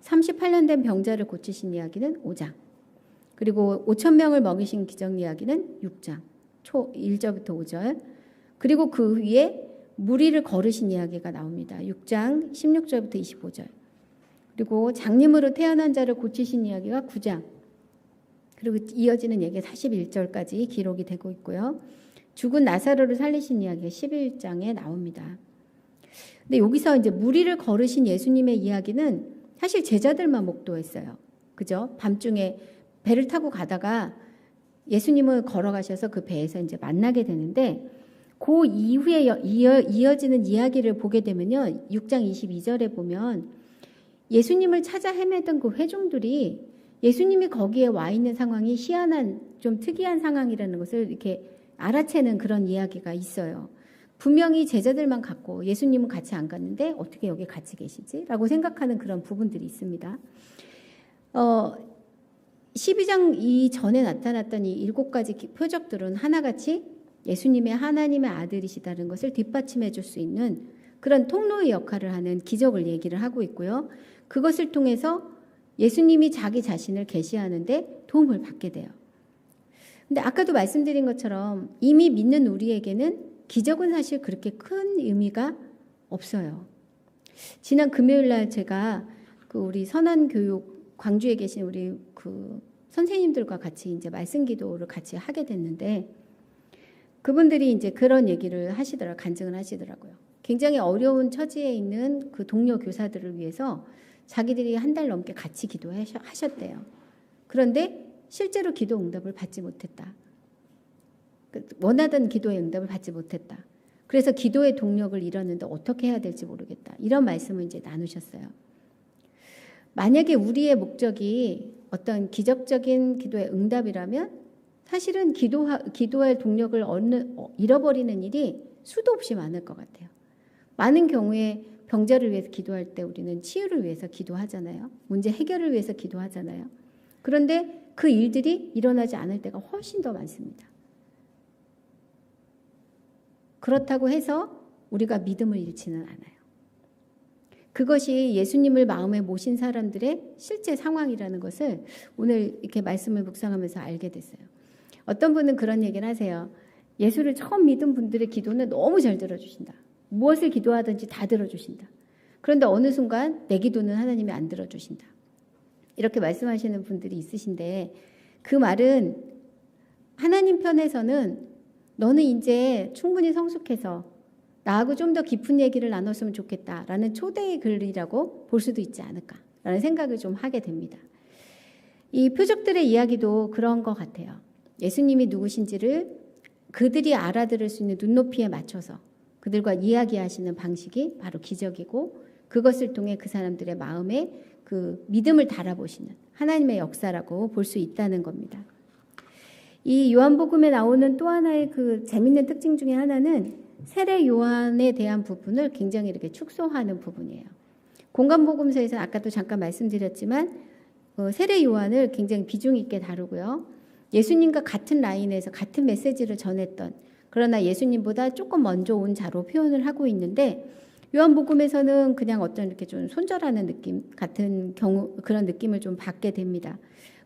Speaker 1: 38년 된 병자를 고치신 이야기는 5장. 그리고 5,000명을 먹이신 기적 이야기는 6장. 1절부터 5절. 그리고 그 위에 무리를 거르신 이야기가 나옵니다. 6장 16절부터 25절. 그리고 장님으로 태어난 자를 고치신 이야기가 9장. 그리고 이어지는 얘기 41절까지 기록이 되고 있고요. 죽은 나사로를 살리신 이야기가 11장에 나옵니다. 근데 여기서 이제 무리를 거르신 예수님의 이야기는 사실 제자들만 목도했어요. 그죠? 밤중에 배를 타고 가다가 예수님을 걸어가셔서 그 배에서 이제 만나게 되는데 그 이후에 이어지는 이야기를 보게 되면요. 6장 22절에 보면 예수님을 찾아 헤매던 그 회중들이 예수님이 거기에 와 있는 상황이 희한한 좀 특이한 상황이라는 것을 이렇게 알아채는 그런 이야기가 있어요. 분명히 제자들만 갔고 예수님은 같이 안 갔는데 어떻게 여기 같이 계시지? 라고 생각하는 그런 부분들이 있습니다. 12장 이전에 나타났던 이 7가지 표적들은 하나같이 예수님의 하나님의 아들이시다는 것을 뒷받침해 줄 수 있는 그런 통로의 역할을 하는 기적을 얘기를 하고 있고요. 그것을 통해서 예수님이 자기 자신을 계시하는데 도움을 받게 돼요. 근데 아까도 말씀드린 것처럼 이미 믿는 우리에게는 기적은 사실 그렇게 큰 의미가 없어요. 지난 금요일 날 제가 그 우리 선한교육 광주에 계신 우리 그 선생님들과 같이 이제 말씀 기도를 같이 하게 됐는데 그분들이 이제 그런 얘기를 간증을 하시더라고요. 굉장히 어려운 처지에 있는 그 동료 교사들을 위해서 자기들이 한 달 넘게 같이 기도하셨대요. 그런데 실제로 기도 응답을 받지 못했다. 원하던 기도의 응답을 받지 못했다. 그래서 기도의 동력을 잃었는데 어떻게 해야 될지 모르겠다. 이런 말씀을 이제 나누셨어요. 만약에 우리의 목적이 어떤 기적적인 기도의 응답이라면 사실은 기도할 동력을 잃어버리는 일이 수도 없이 많을 것 같아요. 많은 경우에 병자를 위해서 기도할 때 우리는 치유를 위해서 기도하잖아요. 문제 해결을 위해서 기도하잖아요. 그런데 그 일들이 일어나지 않을 때가 훨씬 더 많습니다. 그렇다고 해서 우리가 믿음을 잃지는 않아요. 그것이 예수님을 마음에 모신 사람들의 실제 상황이라는 것을 오늘 이렇게 말씀을 묵상하면서 알게 됐어요. 어떤 분은 그런 얘기를 하세요. 예수를 처음 믿은 분들의 기도는 너무 잘 들어주신다. 무엇을 기도하든지 다 들어주신다. 그런데 어느 순간 내 기도는 하나님이 안 들어주신다. 이렇게 말씀하시는 분들이 있으신데 그 말은 하나님 편에서는 너는 이제 충분히 성숙해서 나하고 좀 더 깊은 얘기를 나눴으면 좋겠다라는 초대의 글이라고 볼 수도 있지 않을까라는 생각을 좀 하게 됩니다. 이 표적들의 이야기도 그런 것 같아요. 예수님이 누구신지를 그들이 알아들을 수 있는 눈높이에 맞춰서 그들과 이야기하시는 방식이 바로 기적이고 그것을 통해 그 사람들의 마음에 그 믿음을 달아보시는 하나님의 역사라고 볼 수 있다는 겁니다. 이 요한복음에 나오는 또 하나의 그 재밌는 특징 중에 하나는 세례 요한에 대한 부분을 굉장히 이렇게 축소하는 부분이에요. 공간복음서에서 아까도 잠깐 말씀드렸지만 세례 요한을 굉장히 비중 있게 다루고요. 예수님과 같은 라인에서 같은 메시지를 전했던 그러나 예수님보다 조금 먼저 온 자로 표현을 하고 있는데 요한복음에서는 그냥 어떤 이렇게 좀 손절하는 느낌 같은 경우 그런 느낌을 좀 받게 됩니다.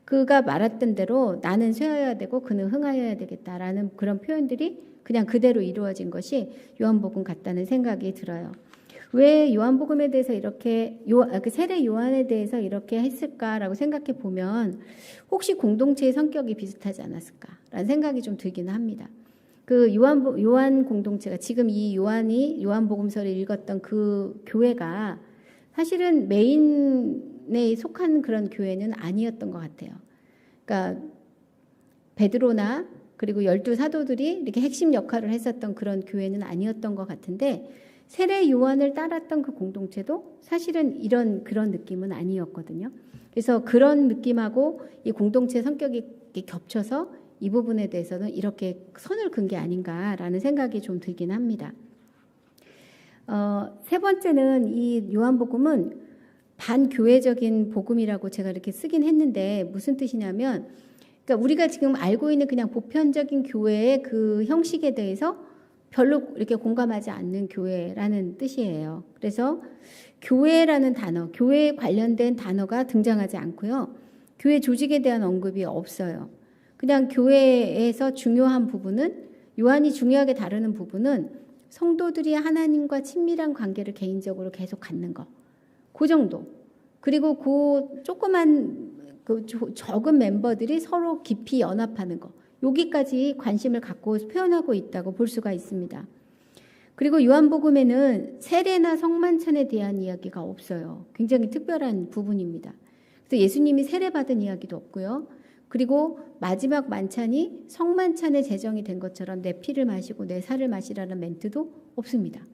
Speaker 1: 그가 말했던 대로 나는 쇠하여야 되고 그는 흥하여야 되겠다라는 그런 표현들이 그냥 그대로 이루어진 것이 요한복음 같다는 생각이 들어요. 왜 요한복음에 대해서 이렇게 그 세례 요한에 대해서 이렇게 했을까라고 생각해 보면 혹시 공동체의 성격이 비슷하지 않았을까라는 생각이 좀 들기는 합니다. 그 요한 공동체가 지금 이 요한이 요한복음서를 읽었던 그 교회가 사실은 메인에 속한 그런 교회는 아니었던 것 같아요. 그러니까 베드로나 그리고 12 사도들이 이렇게 핵심 역할을 했었던 그런 교회는 아니었던 것 같은데 세례 요한을 따랐던 그 공동체도 사실은 그런 느낌은 아니었거든요. 그래서 그런 느낌하고 이 공동체 성격이 겹쳐서 이 부분에 대해서는 이렇게 선을 그은 게 아닌가라는 생각이 좀 들긴 합니다. 세 번째는 이 요한복음은 반교회적인 복음이라고 제가 이렇게 쓰긴 했는데 무슨 뜻이냐면 그러니까 우리가 지금 알고 있는 그냥 보편적인 교회의 그 형식에 대해서 별로 이렇게 공감하지 않는 교회라는 뜻이에요. 그래서 교회라는 단어, 교회에 관련된 단어가 등장하지 않고요. 교회 조직에 대한 언급이 없어요. 그냥 교회에서 중요한 부분은 요한이 중요하게 다루는 부분은 성도들이 하나님과 친밀한 관계를 개인적으로 계속 갖는 거. 그 정도. 그리고 그 조그만 그 적은 멤버들이 서로 깊이 연합하는 거. 여기까지 관심을 갖고 표현하고 있다고 볼 수가 있습니다. 그리고 요한복음에는 세례나 성만찬에 대한 이야기가 없어요. 굉장히 특별한 부분입니다. 그래서 예수님이 세례받은 이야기도 없고요. 그리고 마지막 만찬이 성만찬에 제정이 된 것처럼 내 피를 마시고 내 살을 마시라는 멘트도 없습니다.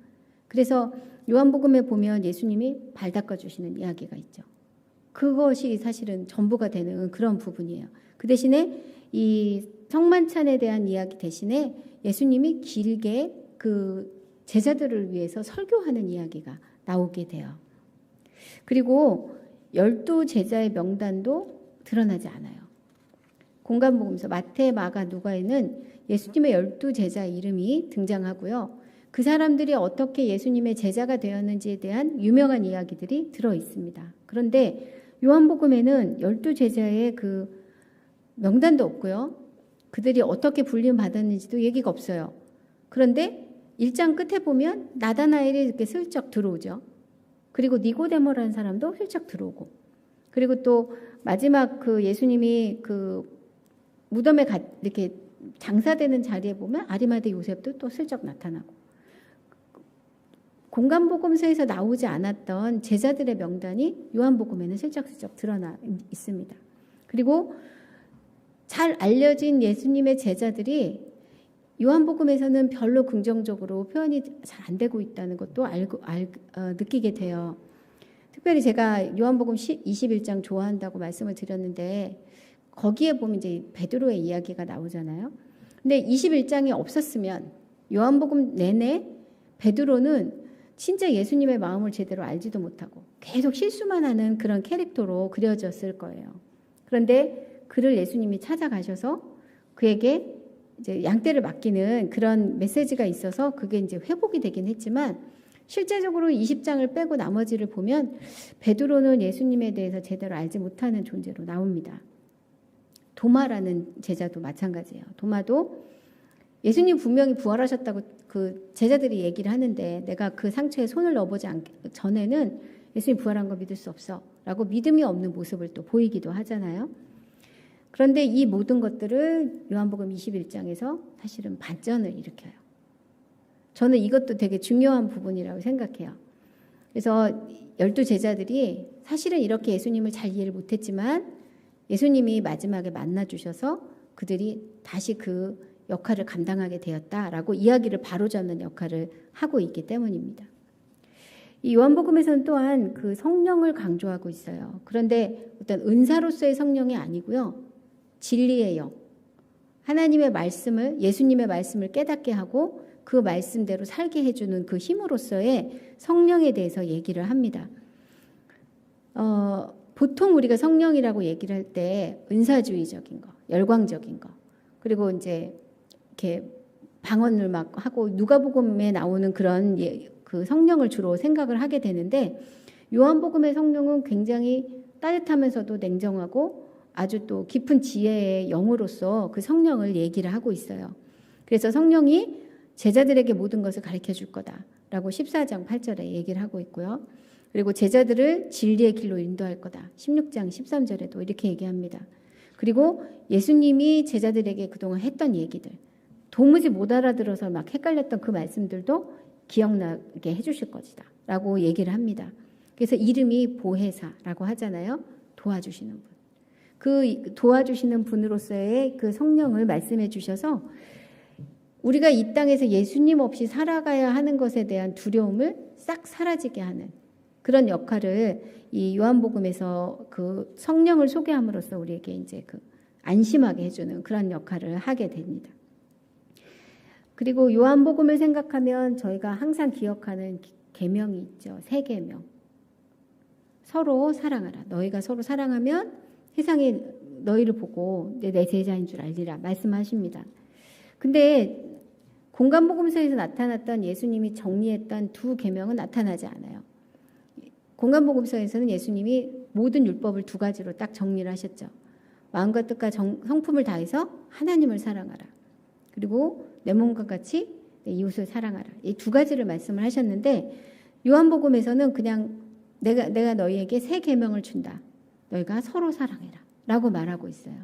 Speaker 1: 그래서 요한복음에 보면 예수님이 발 닦아주시는 이야기가 있죠. 그것이 사실은 전부가 되는 그런 부분이에요. 그 대신에 이 성만찬에 대한 이야기 대신에 예수님이 길게 그 제자들을 위해서 설교하는 이야기가 나오게 돼요. 그리고 12제자의 명단도 드러나지 않아요. 공간복음서 마태, 마가, 누가에는 예수님의 12제자 이름이 등장하고요. 그 사람들이 어떻게 예수님의 제자가 되었는지에 대한 유명한 이야기들이 들어 있습니다. 그런데 요한복음에는 12제자의 그 명단도 없고요. 그들이 어떻게 불림 받았는지도 얘기가 없어요. 그런데 1장 끝에 보면 나다나엘이 이렇게 슬쩍 들어오죠. 그리고 니고데모라는 사람도 슬쩍 들어오고, 그리고 또 마지막 그 예수님이 그 무덤에 이렇게 장사되는 자리에 보면 아리마대 요셉도 또 슬쩍 나타나고, 공간복음서에서 나오지 않았던 제자들의 명단이 요한복음에는 슬쩍슬쩍 드러나 있습니다. 그리고 잘 알려진 예수님의 제자들이 요한복음에서는 별로 긍정적으로 표현이 잘 안 되고 있다는 것도 느끼게 돼요. 특별히 제가 요한복음 21장 좋아한다고 말씀을 드렸는데 거기에 보면 이제 베드로의 이야기가 나오잖아요. 근데 21장이 없었으면 요한복음 내내 베드로는 진짜 예수님의 마음을 제대로 알지도 못하고 계속 실수만 하는 그런 캐릭터로 그려졌을 거예요. 그런데 그를 예수님이 찾아가셔서 그에게 이제 양떼를 맡기는 그런 메시지가 있어서 그게 이제 회복이 되긴 했지만 실제적으로 20장을 빼고 나머지를 보면 베드로는 예수님에 대해서 제대로 알지 못하는 존재로 나옵니다. 도마라는 제자도 마찬가지예요. 도마도 예수님 분명히 부활하셨다고 그 제자들이 얘기를 하는데 내가 그 상처에 손을 넣어보지 전에는 예수님 부활한 거 믿을 수 없어 라고 믿음이 없는 모습을 또 보이기도 하잖아요. 그런데 이 모든 것들을 요한복음 21장에서 사실은 반전을 일으켜요. 저는 이것도 되게 중요한 부분이라고 생각해요. 그래서 12제자들이 사실은 이렇게 예수님을 잘 이해를 못했지만 예수님이 마지막에 만나주셔서 그들이 다시 그 역할을 감당하게 되었다라고 이야기를 바로잡는 역할을 하고 있기 때문입니다. 이 요한복음에서는 또한 그 성령을 강조하고 있어요. 그런데 어떤 은사로서의 성령이 아니고요. 진리의 영, 하나님의 말씀을, 예수님의 말씀을 깨닫게 하고 그 말씀대로 살게 해주는 그 힘으로서의 성령에 대해서 얘기를 합니다. 보통 우리가 성령이라고 얘기를 할 때 은사주의적인 거, 열광적인 거, 그리고 이제 이렇게 방언을 막 하고 누가복음에 나오는 그런 그 성령을 주로 생각을 하게 되는데 요한복음의 성령은 굉장히 따뜻하면서도 냉정하고 아주 또 깊은 지혜의 영으로서 그 성령을 얘기를 하고 있어요. 그래서 성령이 제자들에게 모든 것을 가르쳐 줄 거다라고 14장 8절에 얘기를 하고 있고요. 그리고 제자들을 진리의 길로 인도할 거다. 16장 13절에도 이렇게 얘기합니다. 그리고 예수님이 제자들에게 그동안 했던 얘기들, 도무지 못 알아들어서 막 헷갈렸던 그 말씀들도 기억나게 해주실 것이다 라고 얘기를 합니다. 그래서 이름이 보혜사라고 하잖아요. 도와주시는 분. 그 도와주시는 분으로서의 그 성령을 말씀해 주셔서 우리가 이 땅에서 예수님 없이 살아가야 하는 것에 대한 두려움을 싹 사라지게 하는 그런 역할을 이 요한복음에서 그 성령을 소개함으로써 우리에게 이제 그 안심하게 해주는 그런 역할을 하게 됩니다. 그리고 요한복음을 생각하면 저희가 항상 기억하는 계명이 있죠. 3계명. 서로 사랑하라. 너희가 서로 사랑하면 세상이 너희를 보고 내 제자인 줄 알리라 말씀하십니다. 근데 공간복음서에서 나타났던 예수님이 정리했던 2계명은 나타나지 않아요. 공간복음서에서는 예수님이 모든 율법을 2가지로 딱 정리를 하셨죠. 마음과 뜻과 성품을 다해서 하나님을 사랑하라. 그리고 내 몸과 같이 내 이웃을 사랑하라. 이 2가지를 말씀을 하셨는데 요한복음에서는 그냥 내가 너희에게 3계명을 준다. 너희가 서로 사랑해라 라고 말하고 있어요.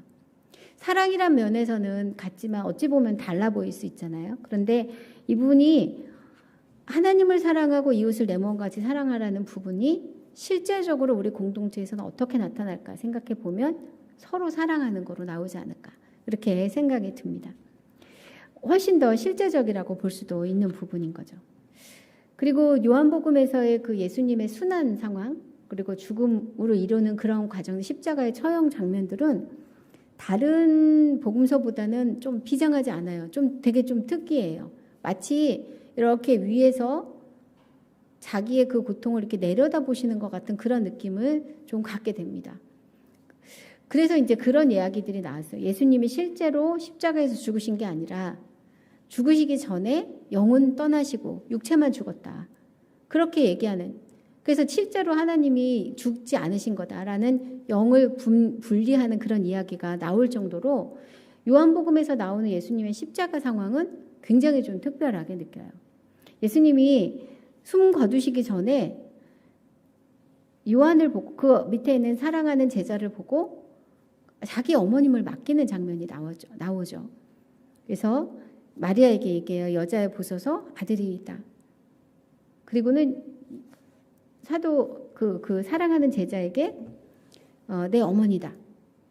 Speaker 1: 사랑이란 면에서는 같지만 어찌 보면 달라 보일 수 있잖아요. 그런데 이분이 하나님을 사랑하고 이웃을 내 몸과 같이 사랑하라는 부분이 실제적으로 우리 공동체에서는 어떻게 나타날까 생각해 보면 서로 사랑하는 거로 나오지 않을까 이렇게 생각이 듭니다. 훨씬 더 실제적이라고 볼 수도 있는 부분인 거죠. 그리고 요한복음에서의 그 예수님의 순환 상황 그리고 죽음으로 이루는 그런 과정, 십자가의 처형 장면들은 다른 복음서보다는 좀 비장하지 않아요. 되게 좀 특이해요. 마치 이렇게 위에서 자기의 그 고통을 이렇게 내려다보시는 것 같은 그런 느낌을 좀 갖게 됩니다. 그래서 이제 그런 이야기들이 나왔어요. 예수님이 실제로 십자가에서 죽으신 게 아니라 죽으시기 전에 영혼 떠나시고 육체만 죽었다. 그렇게 얘기하는. 그래서 실제로 하나님이 죽지 않으신 거다라는 영을 분리하는 그런 이야기가 나올 정도로 요한복음에서 나오는 예수님의 십자가 상황은 굉장히 좀 특별하게 느껴요. 예수님이 숨 거두시기 전에 요한을 보고 그 밑에 있는 사랑하는 제자를 보고 자기 어머님을 맡기는 장면이 나오죠. 그래서 마리아에게 얘기해요. 여자에 보소서 아들이 있다. 그리고는 사도 그 사랑하는 제자에게 내 어머니다.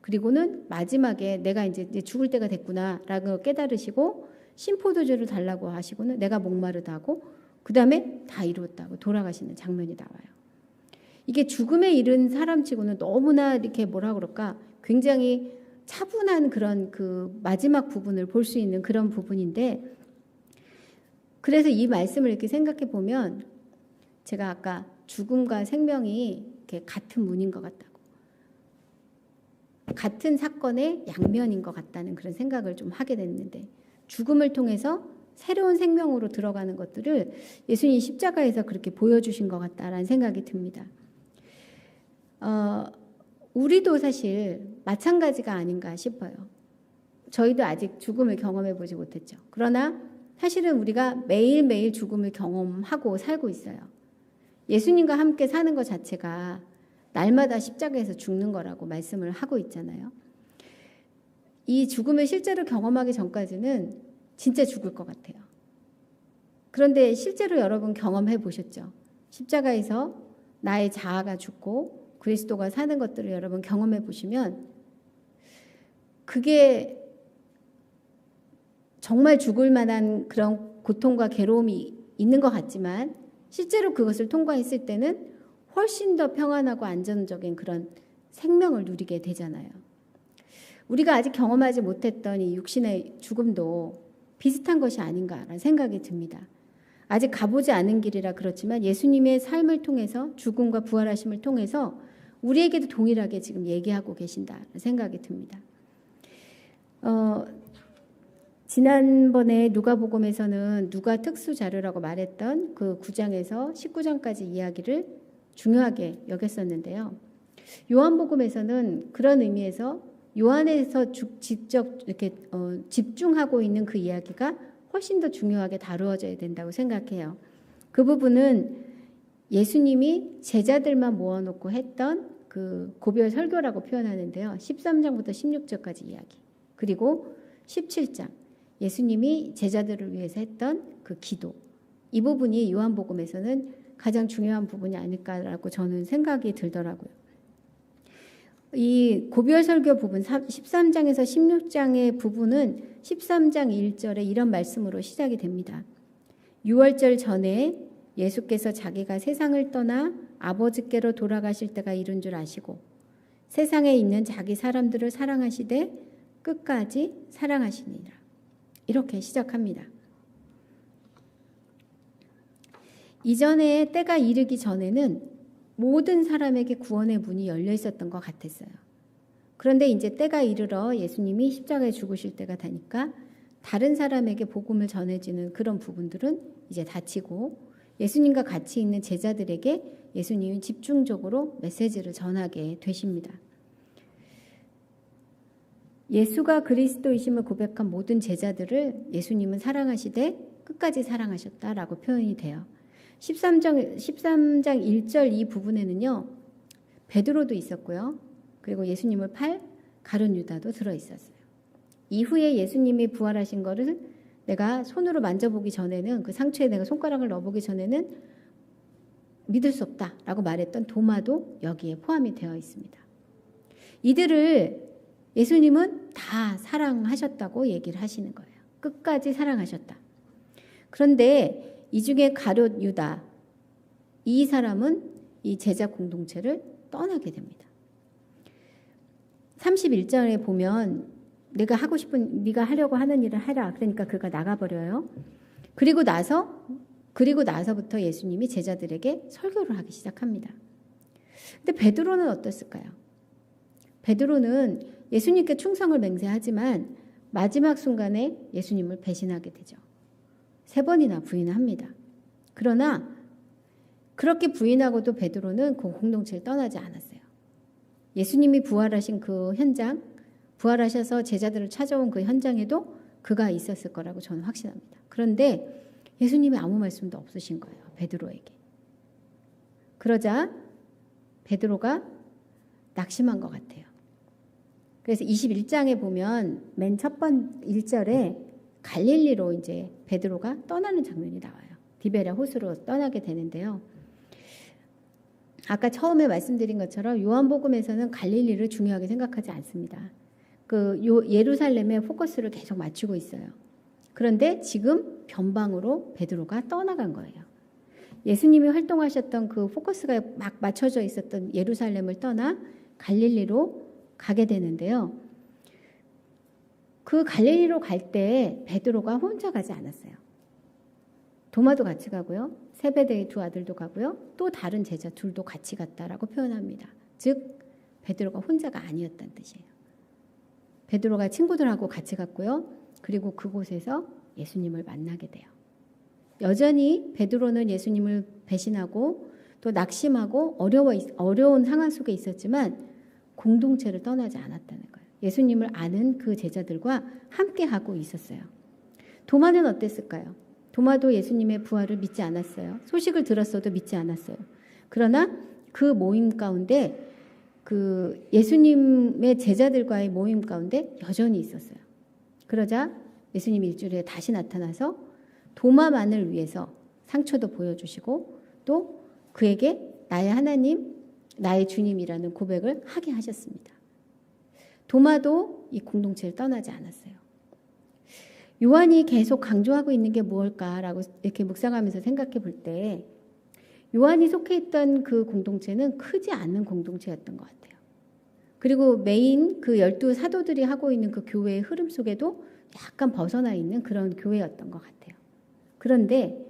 Speaker 1: 그리고는 마지막에 내가 이제 죽을 때가 됐구나라고 깨달으시고 신포도주를 달라고 하시고는 내가 목마르다고 그 다음에 다 이루었다고 돌아가시는 장면이 나와요. 이게 죽음에 이른 사람치고는 너무나 이렇게 뭐라 그럴까 굉장히 차분한 그런 그 마지막 부분을 볼 수 있는 그런 부분인데 그래서 이 말씀을 이렇게 생각해 보면 제가 아까 죽음과 생명이 이렇게 같은 문인 것 같다고 같은 사건의 양면인 것 같다는 그런 생각을 좀 하게 됐는데 죽음을 통해서 새로운 생명으로 들어가는 것들을 예수님 십자가에서 그렇게 보여주신 것 같다라는 생각이 듭니다. 우리도 사실 마찬가지가 아닌가 싶어요. 저희도 아직 죽음을 경험해 보지 못했죠. 그러나 사실은 우리가 매일매일 죽음을 경험하고 살고 있어요. 예수님과 함께 사는 것 자체가 날마다 십자가에서 죽는 거라고 말씀을 하고 있잖아요. 이 죽음을 실제로 경험하기 전까지는 진짜 죽을 것 같아요. 그런데 실제로 여러분 경험해 보셨죠? 십자가에서 나의 자아가 죽고 그리스도가 사는 것들을 여러분 경험해 보시면 그게 정말 죽을 만한 그런 고통과 괴로움이 있는 것 같지만 실제로 그것을 통과했을 때는 훨씬 더 평안하고 안정적인 그런 생명을 누리게 되잖아요. 우리가 아직 경험하지 못했던 이 육신의 죽음도 비슷한 것이 아닌가라는 생각이 듭니다. 아직 가보지 않은 길이라 그렇지만 예수님의 삶을 통해서 죽음과 부활하심을 통해서 우리에게도 동일하게 지금 얘기하고 계신다는 생각이 듭니다. 지난번에 누가복음에서는 누가 특수 자료라고 말했던 그 9장에서 19장까지 이야기를 중요하게 여겼었는데요. 요한복음에서는 그런 의미에서 요한에서 직접 이렇게 집중하고 있는 그 이야기가 훨씬 더 중요하게 다루어져야 된다고 생각해요. 그 부분은 예수님이 제자들만 모아놓고 했던 그 고별 설교라고 표현하는데요. 13장부터 16절까지 이야기. 그리고 17장 예수님이 제자들을 위해서 했던 그 기도. 이 부분이 요한복음에서는 가장 중요한 부분이 아닐까라고 저는 생각이 들더라고요. 이 고별 설교 부분 13장에서 16장의 부분은 13장 1절에 이런 말씀으로 시작이 됩니다. 6월절 전에 예수께서 자기가 세상을 떠나 아버지께로 돌아가실 때가 이른 줄 아시고 세상에 있는 자기 사람들을 사랑하시되 끝까지 사랑하시니라. 이렇게 시작합니다. 이전에 때가 이르기 전에는 모든 사람에게 구원의 문이 열려 있었던 것 같았어요. 그런데 이제 때가 이르러 예수님이 십자가에 죽으실 때가 되니까 다른 사람에게 복음을 전해지는 그런 부분들은 이제 닫히고 예수님과 같이 있는 제자들에게 예수님이 집중적으로 메시지를 전하게 되십니다. 예수가 그리스도이심을 고백한 모든 제자들을 예수님은 사랑하시되 끝까지 사랑하셨다라고 표현이 돼요. 13장 1절 이 부분에는요. 베드로도 있었고요. 그리고 예수님을 팔 가룟 유다도 들어있었어요. 이후에 예수님이 부활하신 거를 내가 손으로 만져보기 전에는 그 상처에 내가 손가락을 넣어보기 전에는 믿을 수 없다라고 말했던 도마도 여기에 포함이 되어 있습니다. 이들을 예수님은 다 사랑하셨다고 얘기를 하시는 거예요. 끝까지 사랑하셨다. 그런데 이 중에 가룟 유다, 이 사람은 이 제자 공동체를 떠나게 됩니다. 31절에 보면 내가 하고 싶은, 네가 하려고 하는 일을 하라. 그러니까 그가 나가버려요. 그리고 나서부터 예수님이 제자들에게 설교를 하기 시작합니다. 근데 베드로는 어땠을까요? 베드로는 예수님께 충성을 맹세하지만 마지막 순간에 예수님을 배신하게 되죠. 3번이나 부인을 합니다. 그러나 그렇게 부인하고도 베드로는 그 공동체를 떠나지 않았어요. 예수님이 부활하신 그 현장, 부활하셔서 제자들을 찾아온 그 현장에도 그가 있었을 거라고 저는 확신합니다. 그런데 예수님이 아무 말씀도 없으신 거예요. 베드로에게. 그러자 베드로가 낙심한 것 같아요. 그래서 21장에 보면 맨 첫 번 1절에 갈릴리로 이제 베드로가 떠나는 장면이 나와요. 디베랴 호수로 떠나게 되는데요. 아까 처음에 말씀드린 것처럼 요한복음에서는 갈릴리를 중요하게 생각하지 않습니다. 예루살렘에 포커스를 계속 맞추고 있어요. 그런데 지금 변방으로 베드로가 떠나간 거예요. 예수님이 활동하셨던 그 포커스가 막 맞춰져 있었던 예루살렘을 떠나 갈릴리로 가게 되는데요. 그 갈릴리로 갈 때 베드로가 혼자 가지 않았어요. 도마도 같이 가고요. 세베대의 2 아들도 가고요. 또 다른 제자 2도 같이 갔다라고 표현합니다. 즉 베드로가 혼자가 아니었다는 뜻이에요. 베드로가 친구들하고 같이 갔고요. 그리고 그곳에서 예수님을 만나게 돼요. 여전히 베드로는 예수님을 배신하고 또 낙심하고 어려운 상황 속에 있었지만 공동체를 떠나지 않았다는 거예요. 예수님을 아는 그 제자들과 함께하고 있었어요. 도마는 어땠을까요? 도마도 예수님의 부활을 믿지 않았어요. 소식을 들었어도 믿지 않았어요. 그러나 그 모임 가운데 그 예수님의 제자들과의 모임 가운데 여전히 있었어요. 그러자 예수님이 일주일에 다시 나타나서 도마만을 위해서 상처도 보여주시고 또 그에게 나의 하나님, 나의 주님이라는 고백을 하게 하셨습니다. 도마도 이 공동체를 떠나지 않았어요. 요한이 계속 강조하고 있는 게 무엇일까라고 이렇게 묵상하면서 생각해 볼 때 요한이 속해 있던 그 공동체는 크지 않은 공동체였던 것 같아요. 그리고 메인 그 12 사도들이 하고 있는 그 교회의 흐름 속에도 약간 벗어나 있는 그런 교회였던 것 같아요. 그런데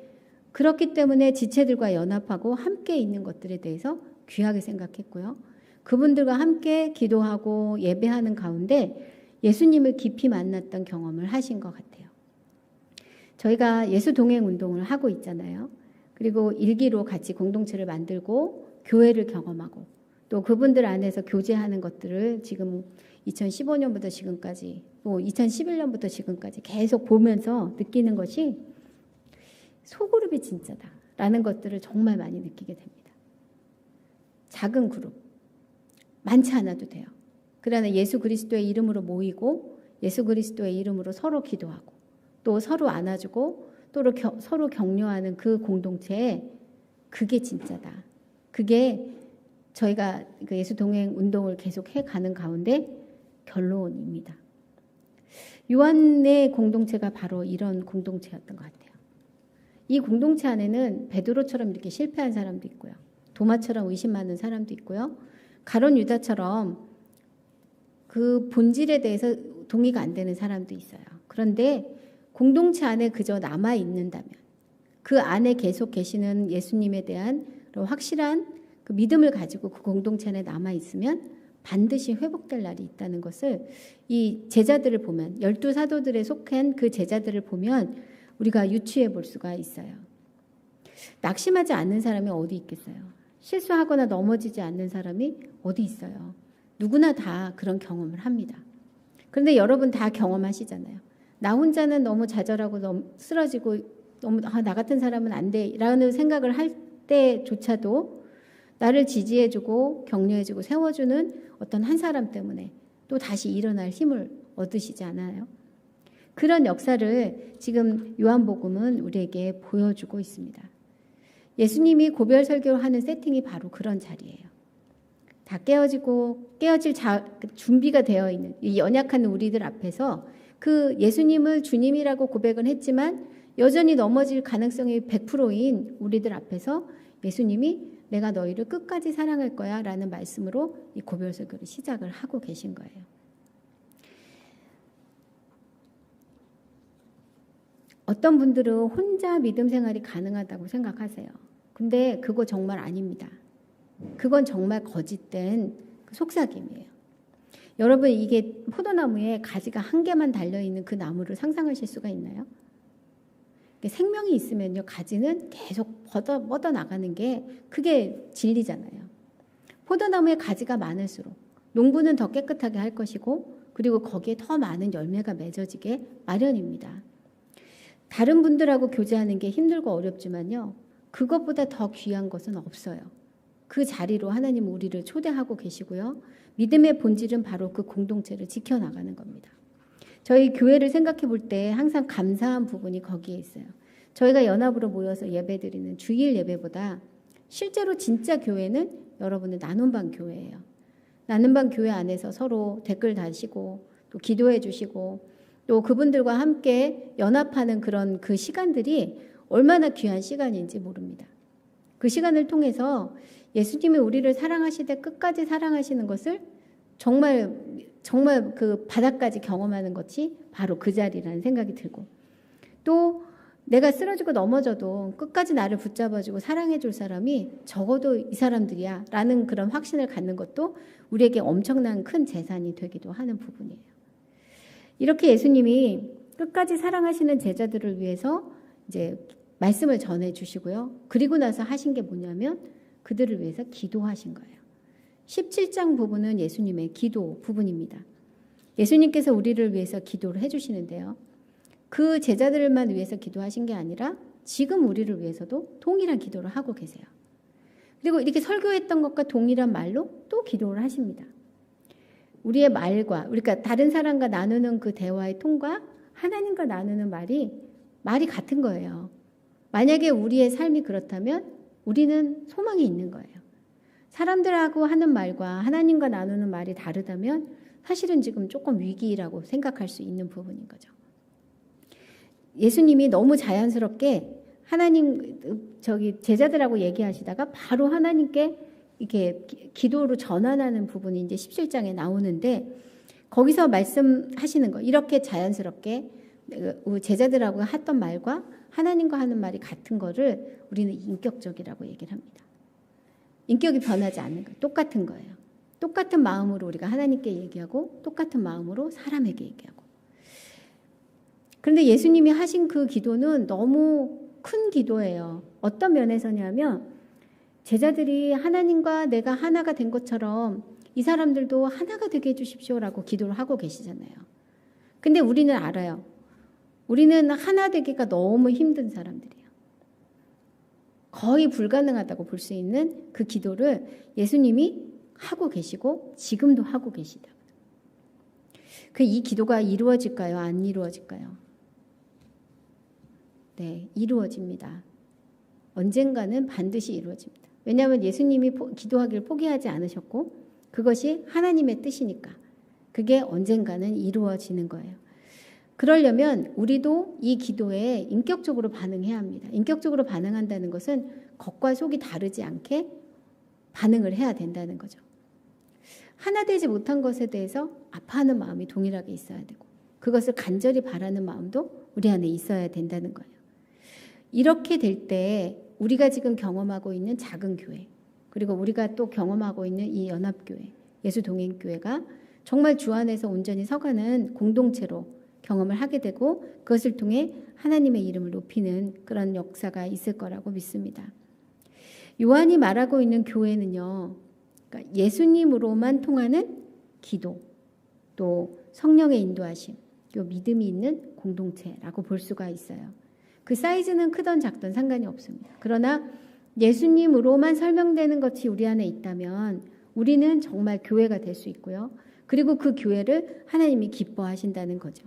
Speaker 1: 그렇기 때문에 지체들과 연합하고 함께 있는 것들에 대해서 귀하게 생각했고요. 그분들과 함께 기도하고 예배하는 가운데 예수님을 깊이 만났던 경험을 하신 것 같아요. 저희가 예수 동행 운동을 하고 있잖아요. 그리고 일기로 같이 공동체를 만들고 교회를 경험하고 또 그분들 안에서 교제하는 것들을 지금 2015년부터 지금까지 또 2011년부터 지금까지 계속 보면서 느끼는 것이 소그룹이 진짜다라는 것들을 정말 많이 느끼게 됩니다. 작은 그룹, 많지 않아도 돼요. 그러나 예수 그리스도의 이름으로 모이고 예수 그리스도의 이름으로 서로 기도하고 또 서로 안아주고 또 서로 격려하는 그 공동체에 그게 진짜다. 그게 저희가 그 예수 동행 운동을 계속 해가는 가운데 결론입니다. 요한의 공동체가 바로 이런 공동체였던 것 같아요. 이 공동체 안에는 베드로처럼 이렇게 실패한 사람도 있고요. 도마처럼 의심 많은 사람도 있고요. 가룟 유다처럼 그 본질에 대해서 동의가 안 되는 사람도 있어요. 그런데 공동체 안에 그저 남아 있는다면 그 안에 계속 계시는 예수님에 대한 확실한 그 믿음을 가지고 그 공동체 안에 남아 있으면 반드시 회복될 날이 있다는 것을 이 제자들을 보면 12 사도들에 속한 그 제자들을 보면 우리가 유추해 볼 수가 있어요. 낙심하지 않는 사람이 어디 있겠어요? 실수하거나 넘어지지 않는 사람이 어디 있어요? 누구나 다 그런 경험을 합니다. 그런데 여러분 다 경험하시잖아요. 나 혼자는 너무 좌절하고 너무 쓰러지고 너무 나 같은 사람은 안 돼 라는 생각을 할 때조차도 나를 지지해주고 격려해주고 세워주는 어떤 한 사람 때문에 또 다시 일어날 힘을 얻으시지 않아요? 그런 역사를 지금 요한복음은 우리에게 보여주고 있습니다. 예수님이 고별 설교를 하는 세팅이 바로 그런 자리예요. 다 깨어질 준비가 되어 있는 이 연약한 우리들 앞에서 그 예수님을 주님이라고 고백은 했지만 여전히 넘어질 가능성이 100%인 우리들 앞에서 예수님이 내가 너희를 끝까지 사랑할 거야 라는 말씀으로 이 고별 설교를 시작을 하고 계신 거예요. 어떤 분들은 혼자 믿음 생활이 가능하다고 생각하세요. 근데 그거 정말 아닙니다. 그건 정말 거짓된 속삭임이에요. 여러분, 이게 포도나무에 가지가 한 개만 달려있는 그 나무를 상상하실 수가 있나요? 생명이 있으면요, 가지는 계속 뻗어나가는 게 그게 진리잖아요. 포도나무에 가지가 많을수록 농부는 더 깨끗하게 할 것이고 그리고 거기에 더 많은 열매가 맺어지게 마련입니다. 다른 분들하고 교제하는 게 힘들고 어렵지만요, 그것보다 더 귀한 것은 없어요. 그 자리로 하나님은 우리를 초대하고 계시고요. 믿음의 본질은 바로 그 공동체를 지켜나가는 겁니다. 저희 교회를 생각해 볼 때 항상 감사한 부분이 거기에 있어요. 저희가 연합으로 모여서 예배드리는 주일 예배보다 실제로 진짜 교회는 여러분의 나눔방 교회예요. 나눔방 교회 안에서 서로 댓글 다시고 또 기도해 주시고 또 그분들과 함께 연합하는 그런 그 시간들이 얼마나 귀한 시간인지 모릅니다. 그 시간을 통해서 예수님이 우리를 사랑하시되 끝까지 사랑하시는 것을 정말 그 바닥까지 경험하는 것이 바로 그 자리라는 생각이 들고, 또 내가 쓰러지고 넘어져도 끝까지 나를 붙잡아주고 사랑해줄 사람이 적어도 이 사람들이야 라는 그런 확신을 갖는 것도 우리에게 엄청난 큰 재산이 되기도 하는 부분이에요. 이렇게 예수님이 끝까지 사랑하시는 제자들을 위해서 이제 말씀을 전해주시고요. 그리고 나서 하신 게 뭐냐면 그들을 위해서 기도하신 거예요. 17장 부분은 예수님의 기도 부분입니다. 예수님께서 우리를 위해서 기도를 해주시는데요. 그 제자들만 위해서 기도하신 게 아니라 지금 우리를 위해서도 동일한 기도를 하고 계세요. 그리고 이렇게 설교했던 것과 동일한 말로 또 기도를 하십니다. 우리의 말과, 그러니까 다른 사람과 나누는 그 대화의 톤과 하나님과 나누는 말이 같은 거예요. 만약에 우리의 삶이 그렇다면 우리는 소망이 있는 거예요. 사람들하고 하는 말과 하나님과 나누는 말이 다르다면 사실은 지금 조금 위기라고 생각할 수 있는 부분인 거죠. 예수님이 너무 자연스럽게 제자들하고 얘기하시다가 바로 하나님께 이렇게 기도로 전환하는 부분이 이제 17장에 나오는데, 거기서 말씀하시는 거, 이렇게 자연스럽게 제자들하고 했던 말과 하나님과 하는 말이 같은 거를 우리는 인격적이라고 얘기를 합니다. 인격이 변하지 않는 거예요. 똑같은 거예요. 똑같은 마음으로 우리가 하나님께 얘기하고 똑같은 마음으로 사람에게 얘기하고. 그런데 예수님이 하신 그 기도는 너무 큰 기도예요. 어떤 면에서냐면 제자들이 하나님과 내가 하나가 된 것처럼 이 사람들도 하나가 되게 해주십시오라고 기도를 하고 계시잖아요. 근데 우리는 알아요. 우리는 하나 되기가 너무 힘든 사람들이에요. 거의 불가능하다고 볼 수 있는 그 기도를 예수님이 하고 계시고 지금도 하고 계시다. 이 기도가 이루어질까요? 안 이루어질까요? 네, 이루어집니다. 언젠가는 반드시 이루어집니다. 왜냐하면 예수님이 기도하기를 포기하지 않으셨고 그것이 하나님의 뜻이니까 그게 언젠가는 이루어지는 거예요. 그러려면 우리도 이 기도에 인격적으로 반응해야 합니다. 인격적으로 반응한다는 것은 겉과 속이 다르지 않게 반응을 해야 된다는 거죠. 하나 되지 못한 것에 대해서 아파하는 마음이 동일하게 있어야 되고 그것을 간절히 바라는 마음도 우리 안에 있어야 된다는 거예요. 이렇게 될 때 우리가 지금 경험하고 있는 작은 교회, 그리고 우리가 또 경험하고 있는 이 연합교회, 예수동행교회가 정말 주 안에서 온전히 서가는 공동체로 경험을 하게 되고 그것을 통해 하나님의 이름을 높이는 그런 역사가 있을 거라고 믿습니다. 요한이 말하고 있는 교회는요, 그러니까 예수님으로만 통하는 기도, 또 성령의 인도하심, 요 믿음이 있는 공동체라고 볼 수가 있어요. 그 사이즈는 크든 작든 상관이 없습니다. 그러나 예수님으로만 설명되는 것이 우리 안에 있다면 우리는 정말 교회가 될 수 있고요. 그리고 그 교회를 하나님이 기뻐하신다는 거죠.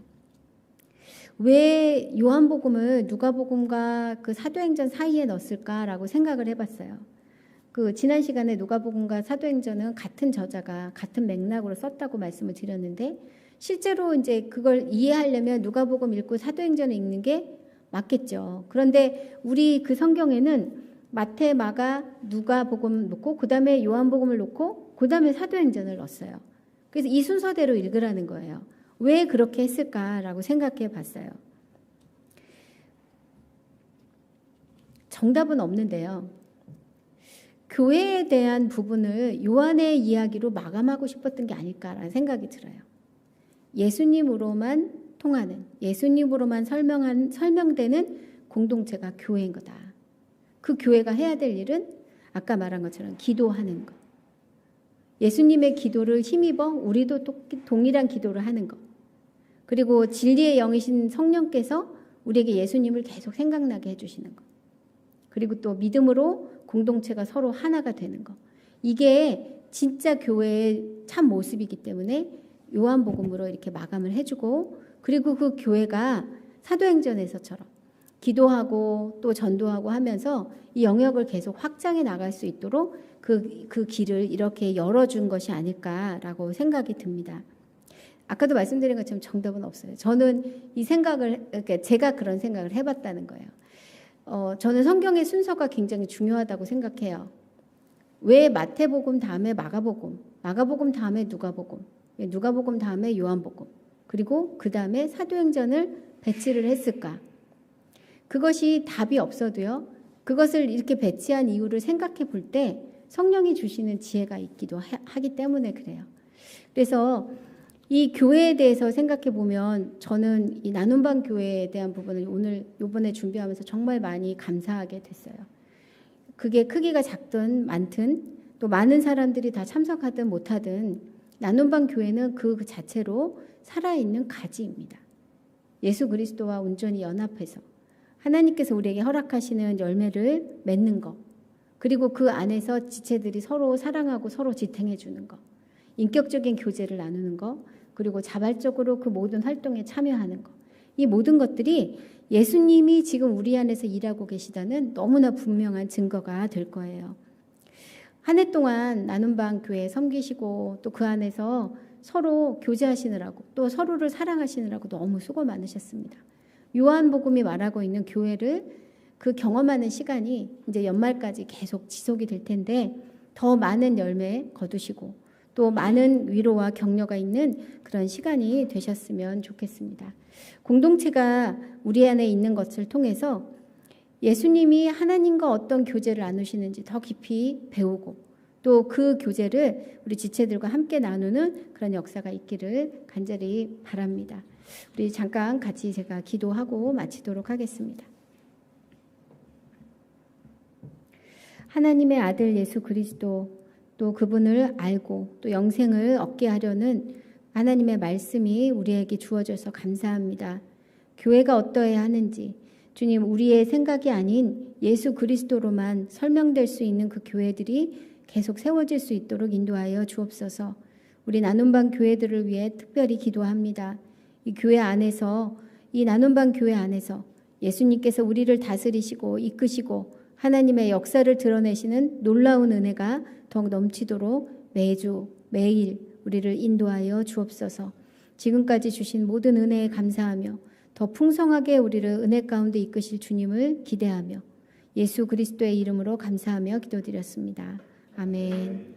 Speaker 1: 왜 요한복음을 누가복음과 그 사도행전 사이에 넣었을까라고 생각을 해봤어요. 그 지난 시간에 누가복음과 사도행전은 같은 저자가 같은 맥락으로 썼다고 말씀을 드렸는데 실제로 이제 그걸 이해하려면 누가복음 읽고 사도행전을 읽는 게 맞겠죠. 그런데 우리 그 성경에는 마태, 마가, 누가복음 놓고 그다음에 요한복음을 놓고 그다음에 사도행전을 넣었어요. 그래서 이 순서대로 읽으라는 거예요. 왜 그렇게 했을까라고 생각해 봤어요. 정답은 없는데요. 교회에 대한 부분을 요한의 이야기로 마감하고 싶었던 게 아닐까라는 생각이 들어요. 예수님으로만 통하는, 예수님으로만 설명되는 공동체가 교회인 거다. 그 교회가 해야 될 일은 아까 말한 것처럼 기도하는 것. 예수님의 기도를 힘입어 우리도 동일한 기도를 하는 것. 그리고 진리의 영이신 성령께서 우리에게 예수님을 계속 생각나게 해주시는 것. 그리고 또 믿음으로 공동체가 서로 하나가 되는 것. 이게 진짜 교회의 참 모습이기 때문에 요한복음으로 이렇게 마감을 해주고 그리고 그 교회가 사도행전에서처럼 기도하고 또 전도하고 하면서 이 영역을 계속 확장해 나갈 수 있도록 그 길을 이렇게 열어준 것이 아닐까라고 생각이 듭니다. 아까도 말씀드린 것처럼 정답은 없어요. 저는 이 생각을, 그러니까 제가 그런 생각을 해봤다는 거예요. 저는 성경의 순서가 굉장히 중요하다고 생각해요. 왜 마태복음 다음에 마가복음, 마가복음 다음에 누가복음, 누가복음 다음에 요한복음, 그리고 그 다음에 사도행전을 배치를 했을까? 그것이 답이 없어도요. 그것을 이렇게 배치한 이유를 생각해 볼 때 성령이 주시는 지혜가 있기도 하기 때문에 그래요. 그래서 이 교회에 대해서 생각해 보면 저는 이 나눔반 교회에 대한 부분을 오늘 요번에 준비하면서 정말 많이 감사하게 됐어요. 그게 크기가 작든 많든 또 많은 사람들이 다 참석하든 못하든 나눔반 교회는 그 자체로 살아있는 가지입니다. 예수 그리스도와 온전히 연합해서 하나님께서 우리에게 허락하시는 열매를 맺는 것, 그리고 그 안에서 지체들이 서로 사랑하고 서로 지탱해 주는 것, 인격적인 교제를 나누는 것, 그리고 자발적으로 그 모든 활동에 참여하는 것. 이 모든 것들이 예수님이 지금 우리 안에서 일하고 계시다는 너무나 분명한 증거가 될 거예요. 한 해 동안 나눔방 교회 섬기시고 또 그 안에서 서로 교제하시느라고 또 서로를 사랑하시느라고 너무 수고 많으셨습니다. 요한복음이 말하고 있는 교회를 그 경험하는 시간이 이제 연말까지 계속 지속이 될 텐데 더 많은 열매 거두시고 또 많은 위로와 격려가 있는 그런 시간이 되셨으면 좋겠습니다. 공동체가 우리 안에 있는 것을 통해서 예수님이 하나님과 어떤 교제를 나누시는지 더 깊이 배우고 또 그 교제를 우리 지체들과 함께 나누는 그런 역사가 있기를 간절히 바랍니다. 우리 잠깐 같이 제가 기도하고 마치도록 하겠습니다. 하나님의 아들 예수 그리스도 또 그분을 알고 또 영생을 얻게 하려는 하나님의 말씀이 우리에게 주어져서 감사합니다. 교회가 어떠해야 하는지 주님 우리의 생각이 아닌 예수 그리스도로만 설명될 수 있는 그 교회들이 계속 세워질 수 있도록 인도하여 주옵소서. 우리 나눔방 교회들을 위해 특별히 기도합니다. 이 교회 안에서 이 나눔방 교회 안에서 예수님께서 우리를 다스리시고 이끄시고 하나님의 역사를 드러내시는 놀라운 은혜가 더욱 넘치도록 매주 매일 우리를 인도하여 주옵소서. 지금까지 주신 모든 은혜에 감사하며 더 풍성하게 우리를 은혜 가운데 이끄실 주님을 기대하며 예수 그리스도의 이름으로 감사하며 기도드렸습니다. 아멘.